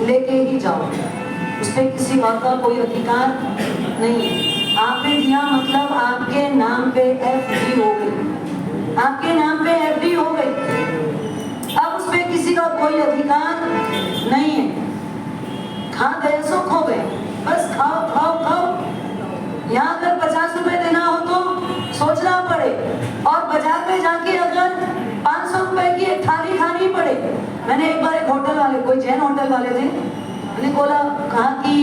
लेके ही जाओ, उसमें किसी और का कोई अधिकार नहीं है। आपने दिया मतलब आपके नाम पे एफडी हो गई, आपके नाम पे एफडी हो गई। अब उसमें किसी का कोई अधिकार नहीं है। खा गए सो खो गए, बस खाओ खाओ खाओ। यहाँ अगर 50 रुपए देना हो तो सोचना पड़े, और बाजार में जाके अगर 500 रुपए की एक थाली खानी पड़े। मैंने एक बार एक होटल वाले, कोई जैन होटल वाले थे, मैंने बोला कहा कि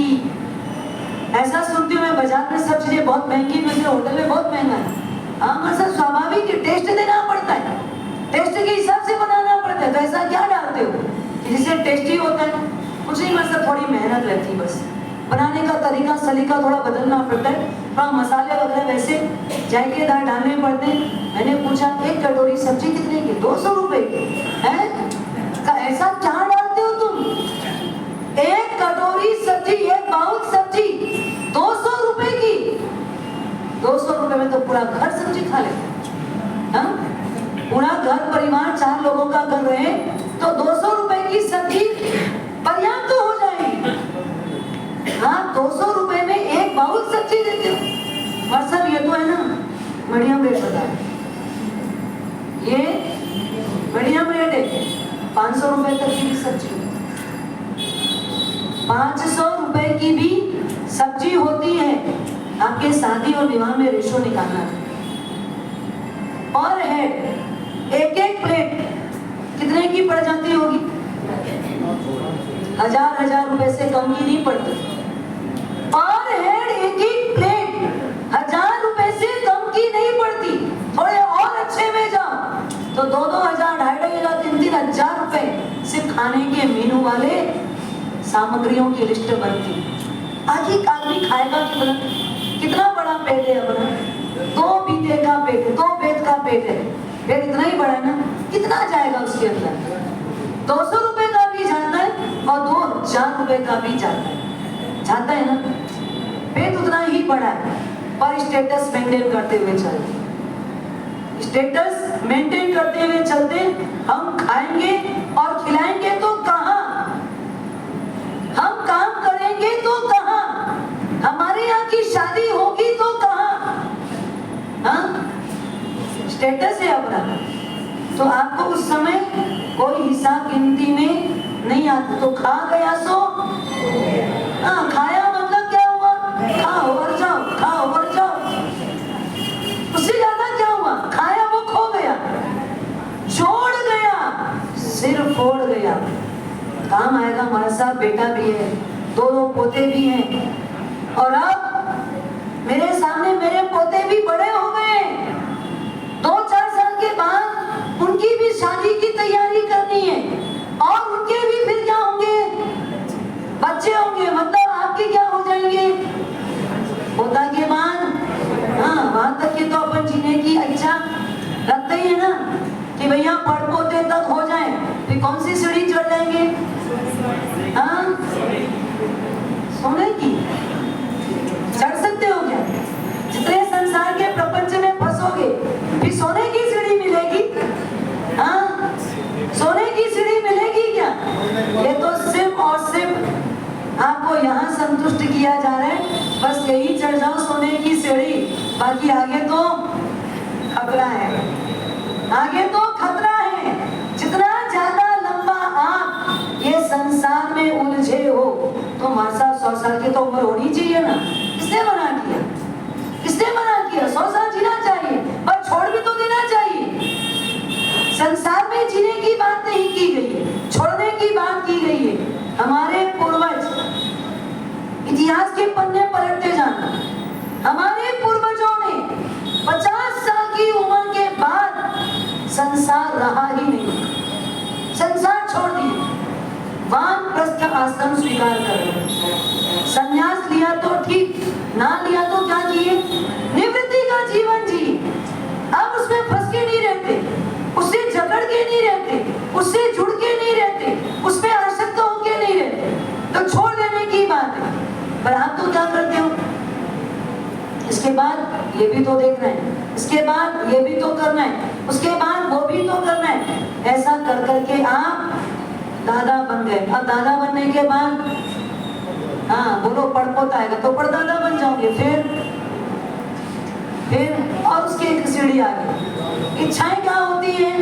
ऐसा सुनती हूँ मैं बाजार में सब चीजें बहुत महंगी मिलती है, होटल में बहुत महंगा है। हाँ मतलब स्वाभाविक टेस्ट देना पड़ता है, टेस्ट के हिसाब से बनाना पड़ता है। तो ऐसा क्या डालते हो कि जिससे टेस्टी होता है? कुछ नहीं, मतलब थोड़ी मेहनत लगती है, बस बनाने का तरीका सलीका थोड़ा बदलना पड़ता है, थोड़ा मसाले वगैरह वैसे जायकेदार डालने पड़ते हैं। मैंने पूछा एक कटोरी सब्जी कितने की? 200 रुपए की है? ऐसा क्या डालते हो तुम? एक कटोरी सब्जी, एक बाउल सब्जी 200 रुपए की। 200 रुपए में तो पूरा घर सब्जी खा लेते। पूरा घर परिवार 4 लोगों का कर रहे हैं तो 200 रुपए की सब्जी पर्याप्त तो हो जाएगी। हाँ 200 रुपए में एक बाउल सब्जी देते हो। और सब ये तो है ना मीडियम रेट बता है, ये मीडियम रेट है। 500 रुपए तक की भी सब्जी, 500 रुपए की भी सब्जी होती है। आपके शादी और विवाह में रेशो निकालना है। और हेड एक एक प्लेट कितने की पड़ जाती होगी? 1000 रुपए से कम की नहीं पड़ती। और हेड एक एक प्लेट 1000 रुपए से कम की नहीं पड़ती। थोड़े और अच्छे में जाओ तो 2-2000, 2,500, 3,000 रुपए सिर्फ खाने के मेनू वाले सामग्रियों की लिस्ट बनती। आदमी खाएगा कितना बड़ा पेट है अपना? 2 बीते का पेट है, 2 बेत का पेट है। पेट इतना ही बड़ा है ना, कितना जाएगा उसके अंदर? 200 रुपए का भी जाता है और 2,000 रुपए का भी जाता है ना। पेट उतना ही बड़ा है पर स्टेटस मेंटेन करते हुए चलते, स्टेटस मेंटेन करते हुए चलते। हम खाएंगे और खिलाएंगे तो कहाँ? हम काम करेंगे तो कहाँ? हमारे यहाँ की शादी होगी तो कहाँ? हाँ स्टेटस है अपना। तो आपको उस समय कोई हिसाब गिनती में नहीं आता। तो खा गया सो हाँ, खाया मतलब क्या हुआ? खाओ और जाओ, खाओ और जाओ। उससे ज्यादा क्या हुआ? खाया वो खो गया, जोड़ गया, सिर फोड़ गया। काम आएगा। हमारे साथ बेटा भी है, 2 पोते भी हैं और अब मेरे सामने मेरे पोते भी बड़े हो गए। 2-4 साल के बाद उनकी भी शादी की तैयारी करनी है और उनके भी फिर क्या होंगे? बच्चे होंगे। मतलब आपके क्या हो जाएंगे? पोता के बाद हाँ वहां तक के तो अपन जीने की इच्छा रखते ही है ना कि भैया पड़पोते तक हो जाए। फिर कौन सी सीढ़ी चढ़ जाएंगे? हाँ सोने की चढ़ सकते हो क्या? जितने संसार के प्रपंच में फंसोगे फिर सोने की सीढ़ी मिलेगी? हाँ सोने की सीढ़ी मिलेगी क्या? ये तो सिर्फ और सिर्फ आपको यहाँ संतुष्ट किया जा रहा है। बस यही चढ़ जाओ सोने की सीढ़ी, बाकी आगे तो खतरा है, आगे तो खतरा है। जितना ज्यादा लंबा आप ये संसार में उलझे हो तो हमारे साथ 100 साल की तो उम्र होनी चाहिए ना। किसने मना किया? किसने मना किया? 100 साल जीना चाहिए पर छोड़ भी तो देना चाहिए। संसार में जीने की बात नहीं की गई है, छोड़ने की बात की गई है। हमारे पूर्वज, इतिहास के पन्ने पलटते जाना, हमारे पूर्वजों ने 50 साल की उम्र के बाद संसार रहा ही नहीं, संसार छोड़ दिए, वानप्रस्थ आश्रम स्वीकार कर रहे। संन्यास लिया तो ठीक, ना लिया तो क्या किए? निवृत्ति का जीवन जी। अब उसमें फंस के नहीं रहते, उससे जकड़ के नहीं रहते, उससे जुड़ के नहीं रहते, उसमें आसक्त होके नहीं रहते, तो छोड़ देने की बात है। पर आप तो क्या करते हो? इसके बाद ये भी तो देखना है, इसके बाद ये भी तो करना है, उसके बाद वो भी तो करना है। ऐसा कर करके आप दादा बन गए। अब दादा बनने के बाद हाँ बोलो पड़पोता आएगा तो पड़दादा बन जाओगे। फिर और उसकी एक सीढ़ी आ गई। इच्छाएं क्या होती हैं?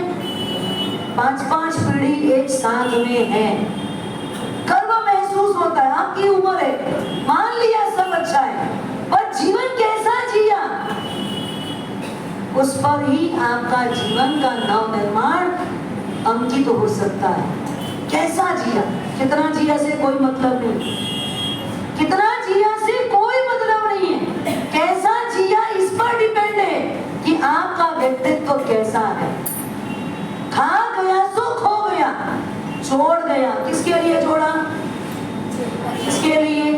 5-5 पीढ़ी एक साथ में है। गर्व महसूस होता है, आपकी उम्र है, मान लिया सब अच्छा है, पर जीवन कैसा जिया उस पर ही आपका जीवन का नव निर्माण अंकित हो सकता है। कैसा जिया? कितना जिया से कोई मतलब नहीं, कितना जिया से कोई मतलब नहीं है। कैसा जिया इस पर डिपेंड है कि आपका व्यक्तित्व कैसा है। खा गया सो खो गया, छोड़ गया, किसके लिए छोड़ा? किसके लिए?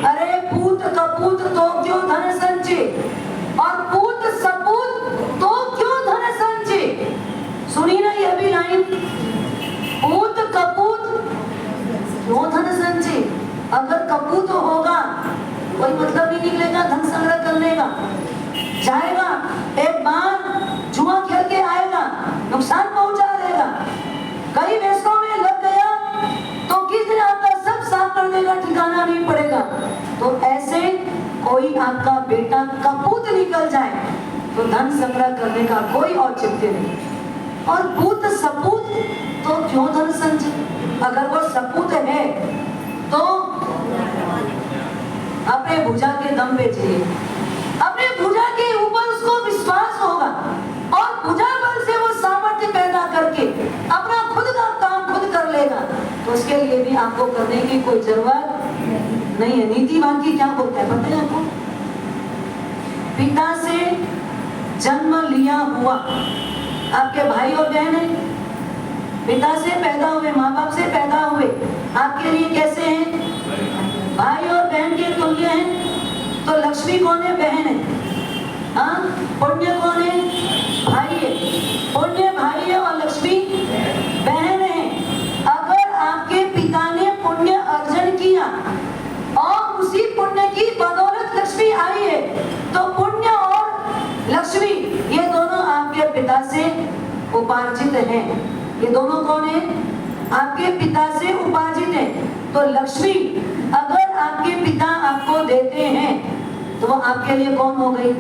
अरे पूत कपूत तो क्यों धन संचय, और पूत सपूत तो क्यों धन संचय। सुनी ना ये भी लाइन, पूत कपूत क्यों धन संचय। अगर कपूत होगा कोई मतलब नहीं निकलेगा धन संग्रह करने का। जाएगा एक बार जुआ खेल के आएगा, नुकसान पहुंचा देगा। कई पैसों में लग गया तो किस दिन आपका सब साफ कर देगा, ठिकाना नहीं पड़ेगा। तो ऐसे कोई आपका बेटा कपूत निकल जाए तो धन संग्रह करने का कोई औचित्य नहीं। और पूत सपूत तो क्यों धन संचय। अगर वो सपूत है तो अपने भुजा के दम पे जिए, अपने भुजा के ऊपर उसको विश्वास होगा और भुजा बल से वो सामर्थ्य पैदा करके अपना खुद का काम खुद कर लेगा। तो उसके लिए भी आपको करने की कोई जरूरत नहीं है। नीतिवान की क्या बोलता है पता है आपको? पिता से जन्म लिया हुआ आपके भाई और बहन है, पिता से पैदा हुए, माँ बाप से पैदा हुए, आपके लिए कैसे हैं? भाई और बहन के तुल्य हैं। तो लक्ष्मी कौन है? बहन है। हाँ, पुण्य कौन है? भाई है। पुण्य भाई है और लक्ष्मी बहन है। अगर आपके पिता ने पुण्य अर्जन किया और उसी पुण्य की बदौलत लक्ष्मी आई है, तो पुण्य और लक्ष्मी ये दोनों आपके पिता से उपार्जित हैं। ये दोनों कौन है? आपके पिता से उपार्जित है। तो लक्ष्मी अगर आपके पिता आपको देते हैं तो वो आपके लिए कौन हो गई?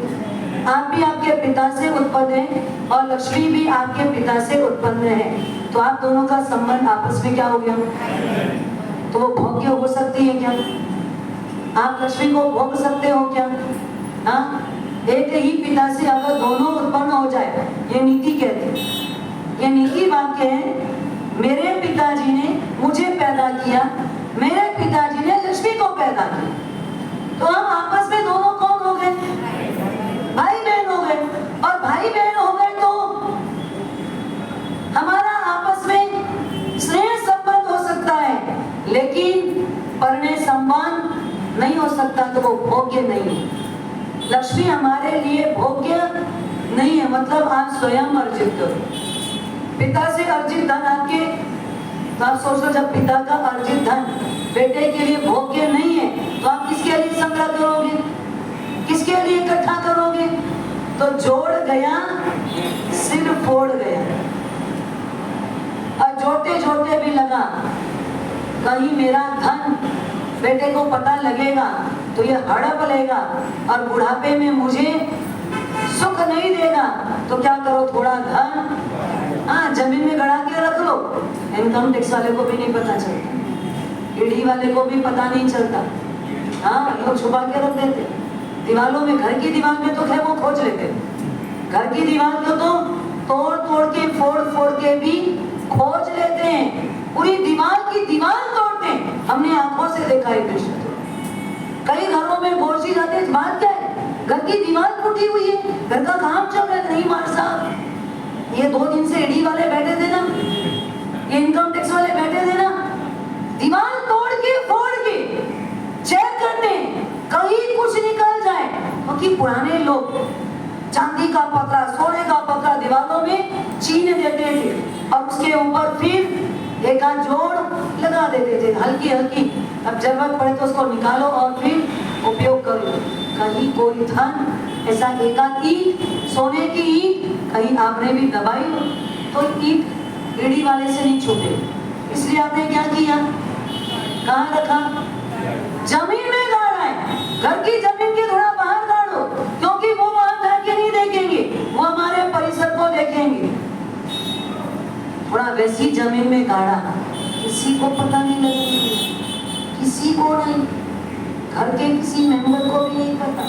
आप भी आपके पिता से उत्पन्न हैं और लक्ष्मी भी आपके पिता से उत्पन्न है। तो आप दोनों का संबंध आपस में क्या हो गया? तो वो भोग्य हो सकती है क्या? आप लक्ष्मी को भोग सकते हो क्या? हाँ, एक ही पिता से अगर दोनों उत्पन्न हो जाए, ये नीति कहती है, ये नीति वाक्य है। मेरे पिताजी ने मुझे पैदा किया, मेरे पिताजी ने लक्ष्मी को पैदा किया, तो हम आपस में दोनों कौन हो गए? भाई बहन हो गए। और भाई बहन हो गए तो हमारा आपस में स्नेह संबंध हो सकता है, लेकिन परिणय संबंध नहीं हो सकता। तो वो भोग्य नहीं है। लक्ष्मी हमारे लिए भोग्य नहीं है, मतलब आप स्वयं अर्जित करो। पिता से अर्जित धन आपके, तो आप सोचो जब पिता का अर्जित धन बेटे के लिए भोग्य नहीं है तो आप किसके लिए संग्रह करोगे, किसके लिए इकट्ठा करोगे? तो जोड़ गया सिर फोड़ गया। और जोड़ते जोड़ते भी लगा कहीं मेरा धन बेटे को पता लगेगा तो ये हड़प लेगा और बुढ़ापे में मुझे सुख नहीं देगा। तो क्या करो, थोड़ा धन हाँ जमीन में गड़ा के रख लो। इनकम टैक्स वाले को भी नहीं पता चलता, ईडी वाले को भी पता नहीं चलता। हाँ, लोग छुपा के रख देते दीवारों में। घर की दीवार में तो खैर वो खोज लेते, घर की दीवार को तो तोड़ तोड़ के फोड़ फोड़ के भी खोज लेते हैं। पूरी दीवार की दीवार तोड़ते हैं। हमने आंखों से देखा है दृश्य। कई घरों में बोर्ची जाते, बात क्या है? घर की दीवार टूटी हुई है, घर का काम चल रहा है। नहीं मार साहब, ये 2 दिन से ईडी वाले बैठे थे ना, ये इनकम टैक्स वाले बैठे थे ना, दीवार तोड़ के फोड़ के चेक करते कहीं कुछ निकल जाए। क्योंकि पुराने लोग चांदी का पतरा, सोने का पतरा दीवारों में चीन देते थे और उसके ऊपर फिर एक आध जोड़ लगा देते थे हल्की हल्की। अब जरूरत पड़े तो उसको निकालो और फिर उपयोग करो। कहीं कोई धन ऐसा एक आध ईंट, सोने की ईंट कहीं आपने भी दबाई तो ईंट ईडी वाले से नहीं छूटे। इसलिए आपने क्या किया, कहाँ रखा? जमीन में गाड़ा है। घर की जमीन के थोड़ा बाहर गाड़ो, क्योंकि वो वहां जाके नहीं देखेंगे, वो हमारे परिसर को देखेंगे। थोड़ा वैसी जमीन में गाड़ा, किसी को पता नहीं लगेगा, किसी को नहीं, घर के किसी मेंबर को भी नहीं पता।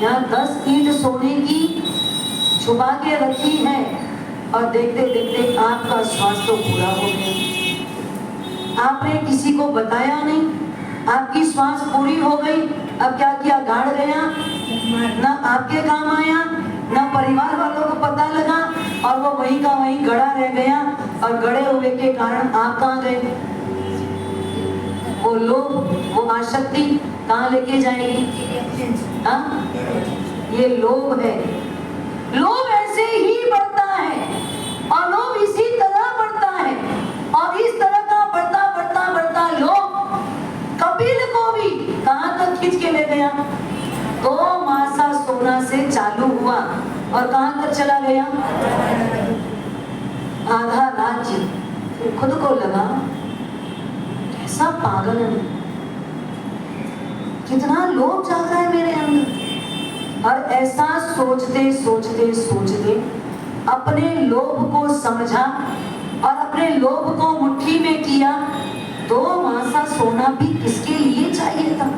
यहाँ 10 ईंट सोने की छुपा के रखी है और देखते देखते आपका स्वास्थ्य पूरा हो गया। आपने किसी को बताया नहीं, आपकी श्वास पूरी हो गई, अब क्या किया, गाड़ गया, ना आपके काम आया, ना परिवार वालों को पता लगा, और वो वहीं का वहीं गड़ा रह गया, और गड़े हुए के कारण आप कहाँ गए? वो लोभ, वो आसक्ति कहाँ लेके जाएगी? हाँ, ये लोभ है। लोभ ऐसे ही बढ़ता है, और लोभ इसी तरह बढ़ता है, और इस तरह का बढ़ता बढ़ता बढ़ता लोभ कपिल को भी कहाँ तक खींच के ले गया? 2 मासा सोना से चालू हुआ और कहाँ तक चला गया? आधा राज्य। फिर खुद को लगा कैसा पागल है, कितना लोभ जाग रहा है मेरे अंदर। और ऐसा सोचते सोचते सोचते अपने लोभ को समझा और अपने लोभ को मुट्ठी में किया। 2 मासा सोना भी किसके लिए चाहिए था?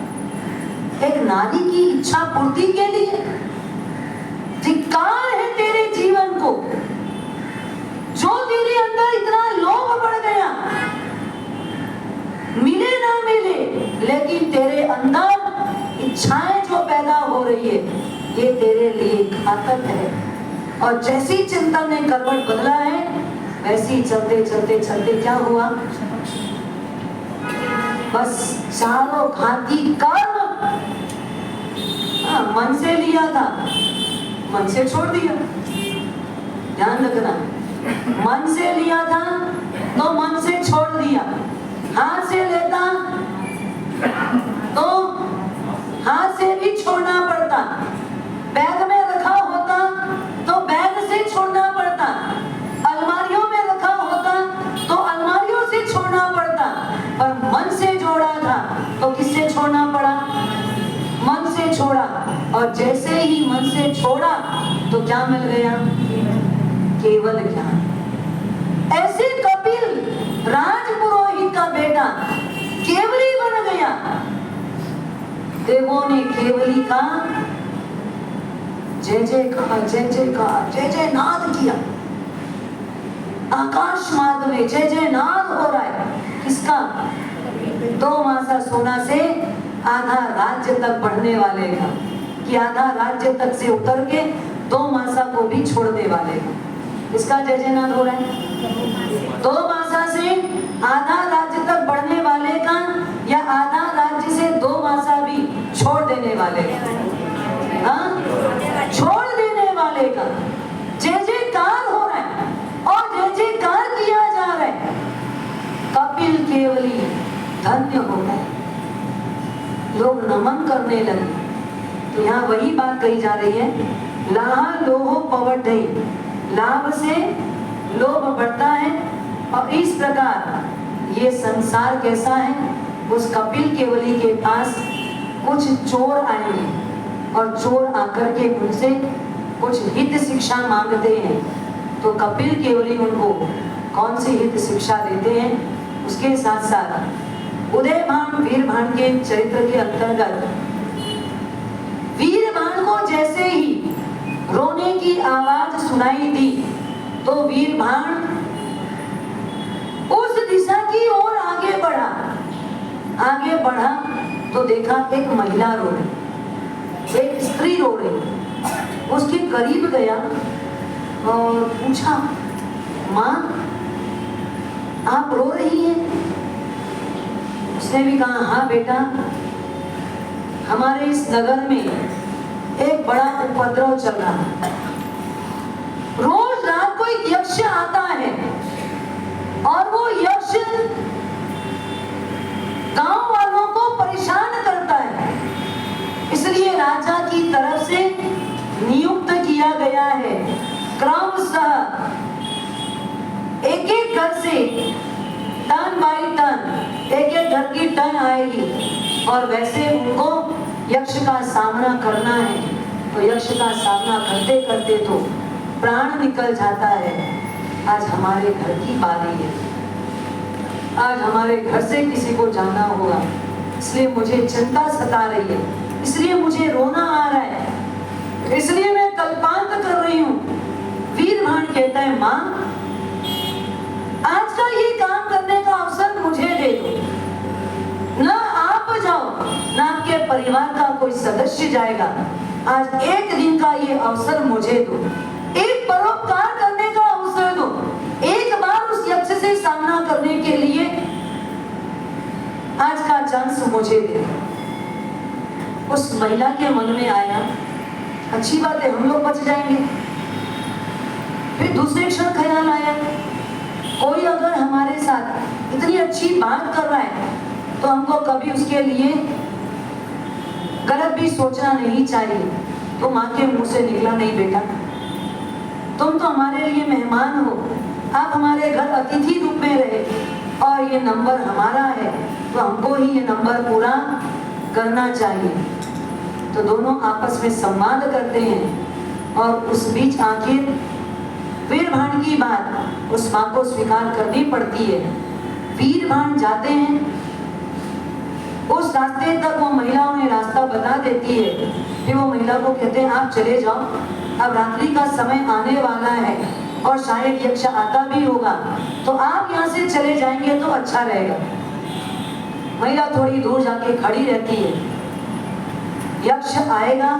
एक नारी की इच्छा पूर्ति के लिए। धिक्कार है तेरे जीवन को, जो तेरे अंदर इतना लोभ बढ़ गया। मिले ना मिले, लेकिन तेरे अंदर इच्छाएं जो पैदा हो रही है, ये तेरे लिए घातक है। और जैसी चिंतन ने करवट बदला है, वैसी चलते चलते चलते क्या हुआ? बस चारों घाती कर्म मन से लिया था, मन से छोड़ दिया। ध्यान रखना, मन से लिया था तो मन से छोड़ दिया। हाथ से लेता तो हाथ से भी छोड़ना पड़ता। बैग में रखा होता तो बैग से छोड़ना पड़ता। अलमारियों में रखा होता तो अलमारियों से छोड़ना पड़ता। पर मन से जोड़ा था तो किससे छोड़ना पड़ा? मन से छोड़ा। और जैसे ही मन से छोड़ा तो क्या मिल गया? केवल ज्ञान। ऐसे कपिल राजपुरोहित का बेटा केवली बन गया। देवों ने केवली का जय जय कहा, जय जय कहा, जय जय नाद किया। आकाश मार्ग में जय जय नाद हो रहा है। किसका? 2 मासा सोना से आधा राज्य तक बढ़ने वाले का, कि आधा राज्य तक से उतर के 2 मासा को भी छोड़ने वाले का। इसका जय जय नाद हो रहा है। 2 मासा से आधा राज्य तक बढ़ने वाले का, या आधा राज्य से 2 मासा भी छोड़ देने वाले का? हाँ, छोड़ देने वाले का जय जयकार हो रहा है, और जय जयकार किया जा रहा है। कपिल केवली धन्य हो गए, लोग नमन करने लगे। तो यहाँ वही बात कही जा रही है, लाहा लोहो पवटई, लाभ से लोभ बढ़ता है। और इस प्रकार ये संसार कैसा है? उस कपिल केवली के पास कुछ चोर आएंगे, और चोर आकर के उनसे कुछ हित शिक्षा मांगते हैं। तो कपिल केवली उनको कौन सी हित शिक्षा देते हैं? उसके साथ साथ उदयभान वीरभान के चरित्र के अंतर्गत वीरभान को जैसे ही रोने की आवाज सुनाई दी, तो वीरभान उस दिशा की ओर आगे बढ़ा। आगे बढ़ा तो देखा एक महिला रो रही, एक स्त्री रो रही। उसके करीब गया और पूछा, माँ आप रो रही हैं? उसने भी कहा, हाँ बेटा, हमारे इस नगर में एक बड़ा उपद्रव चल रहा है। रोज रात को एक यक्ष आता है, और वो यक्ष गांव वालों को परेशान करता है। इसलिए राजा की तरफ से नियुक्त किया गया है, क्रमशः एक एक घर से टन बाई टन, एक एक घर की टन आएगी, और वैसे उनको यक्ष का सामना करना है। तो यक्ष का सामना करते करते तो प्राण निकल जाता है। आज हमारे घर की बारी है, आज हमारे घर से किसी को जाना होगा, इसलिए मुझे चिंता सता रही है, इसलिए मुझे रोना आ रहा है, इसलिए मैं कल्पांत कर रही हूँ। वीरभान कहता है, माँ आज का ये काम करने का अवसर मुझे दे ना आपके परिवार का कोई सदस्य जाएगा। आज एक दिन का ये अवसर मुझे दो, एक परोपकार करने का अवसर दो, एक बार उस यक्ष से सामना करने के लिए आज का चांस मुझे दे। उस महिला के मन में आया, अच्छी बात है, हम लोग बच जाएंगे। फिर दूसरे क्षण ख्याल आया, कोई अगर हमारे साथ इतनी अच्छी बात कर रहा है तो हमको कभी उसके लिए गलत भी सोचना नहीं चाहिए। तो माँ के मुंह से निकला, नहीं बेटा, तुम तो हमारे लिए मेहमान हो, आप हमारे घर अतिथि रूप में रहे और ये नंबर हमारा है तो हमको ही ये नंबर पूरा करना चाहिए। तो दोनों आपस में संवाद करते हैं और उस बीच आखिर वीरभान की बात उस माँ को स्वीकार करनी पड़ती है। वीरभान जाते हैं, उस रास्ते तक वो महिला उन्हें रास्ता बता देती है। फिर वो महिला को कहते हैं आप चले जाओ, अब रात्रि का समय आने वाला है और शायद यक्ष आता भी होगा, तो आप यहाँ से चले जाएंगे तो अच्छा रहेगा। महिला थोड़ी दूर जाके खड़ी रहती है, यक्ष आएगा,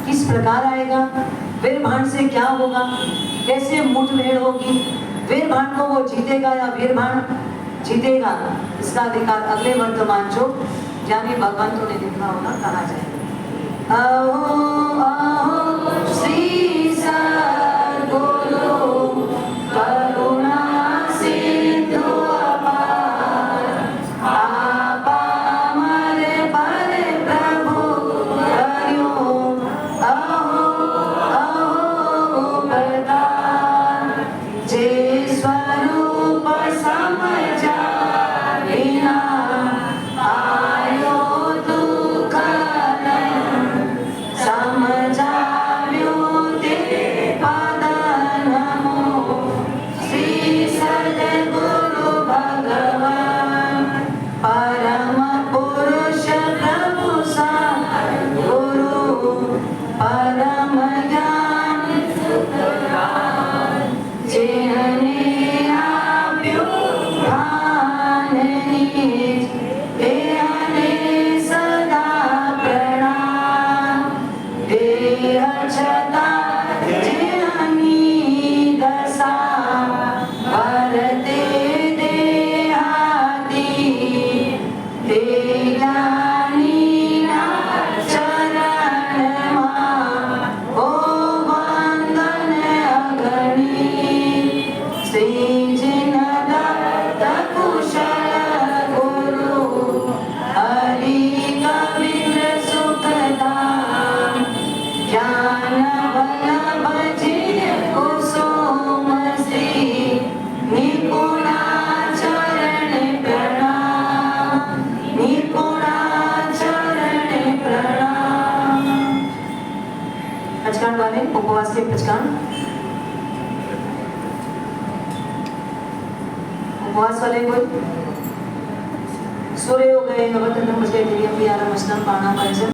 किस प्रकार आएगा, वीरभान से क्या होगा, कैसे मुठभेड़ होगी, वीरभान को वो जीतेगा या वीरभान जीतेगा, इसका अधिकार अगले वर्तमान जो ज्ञानी भगवंतों ने लिखा होगा कहा जाएगा। अहो अहो श्री सद्गुरु करुणा सिंधु अपार, आपा हमारे पर प्रभु करियो अहो अहो प्रदान, जे स्वरूप समझा बिना आयो दुख समझाव्यो ते पद नमो श्री सद्गुरु भगवान परम पुरुष प्रभु सद्गुरु परम ज्ञान सुखदान, जिन्हें आप्यो भान निज देहने सदा प्रणाम, देह छता जिन्हनी दशा भरते देहाती, ते ज्ञानी ना चरण मा ओ वंदन अगणी, श्री जिन दत्त कुशल गुरु हरि कबीर सुखदान, ज्ञान वल्लभ जिन कुसुम श्री निपुणा चरण प्रणाम, निपुणा चरण प्रणाम। पचकान वाले उपवास के पचकान, उपवास वाले कोई सूर्य हो गए, नवतन बजे, प्रिया प्रिया नमस्कार पाना पाए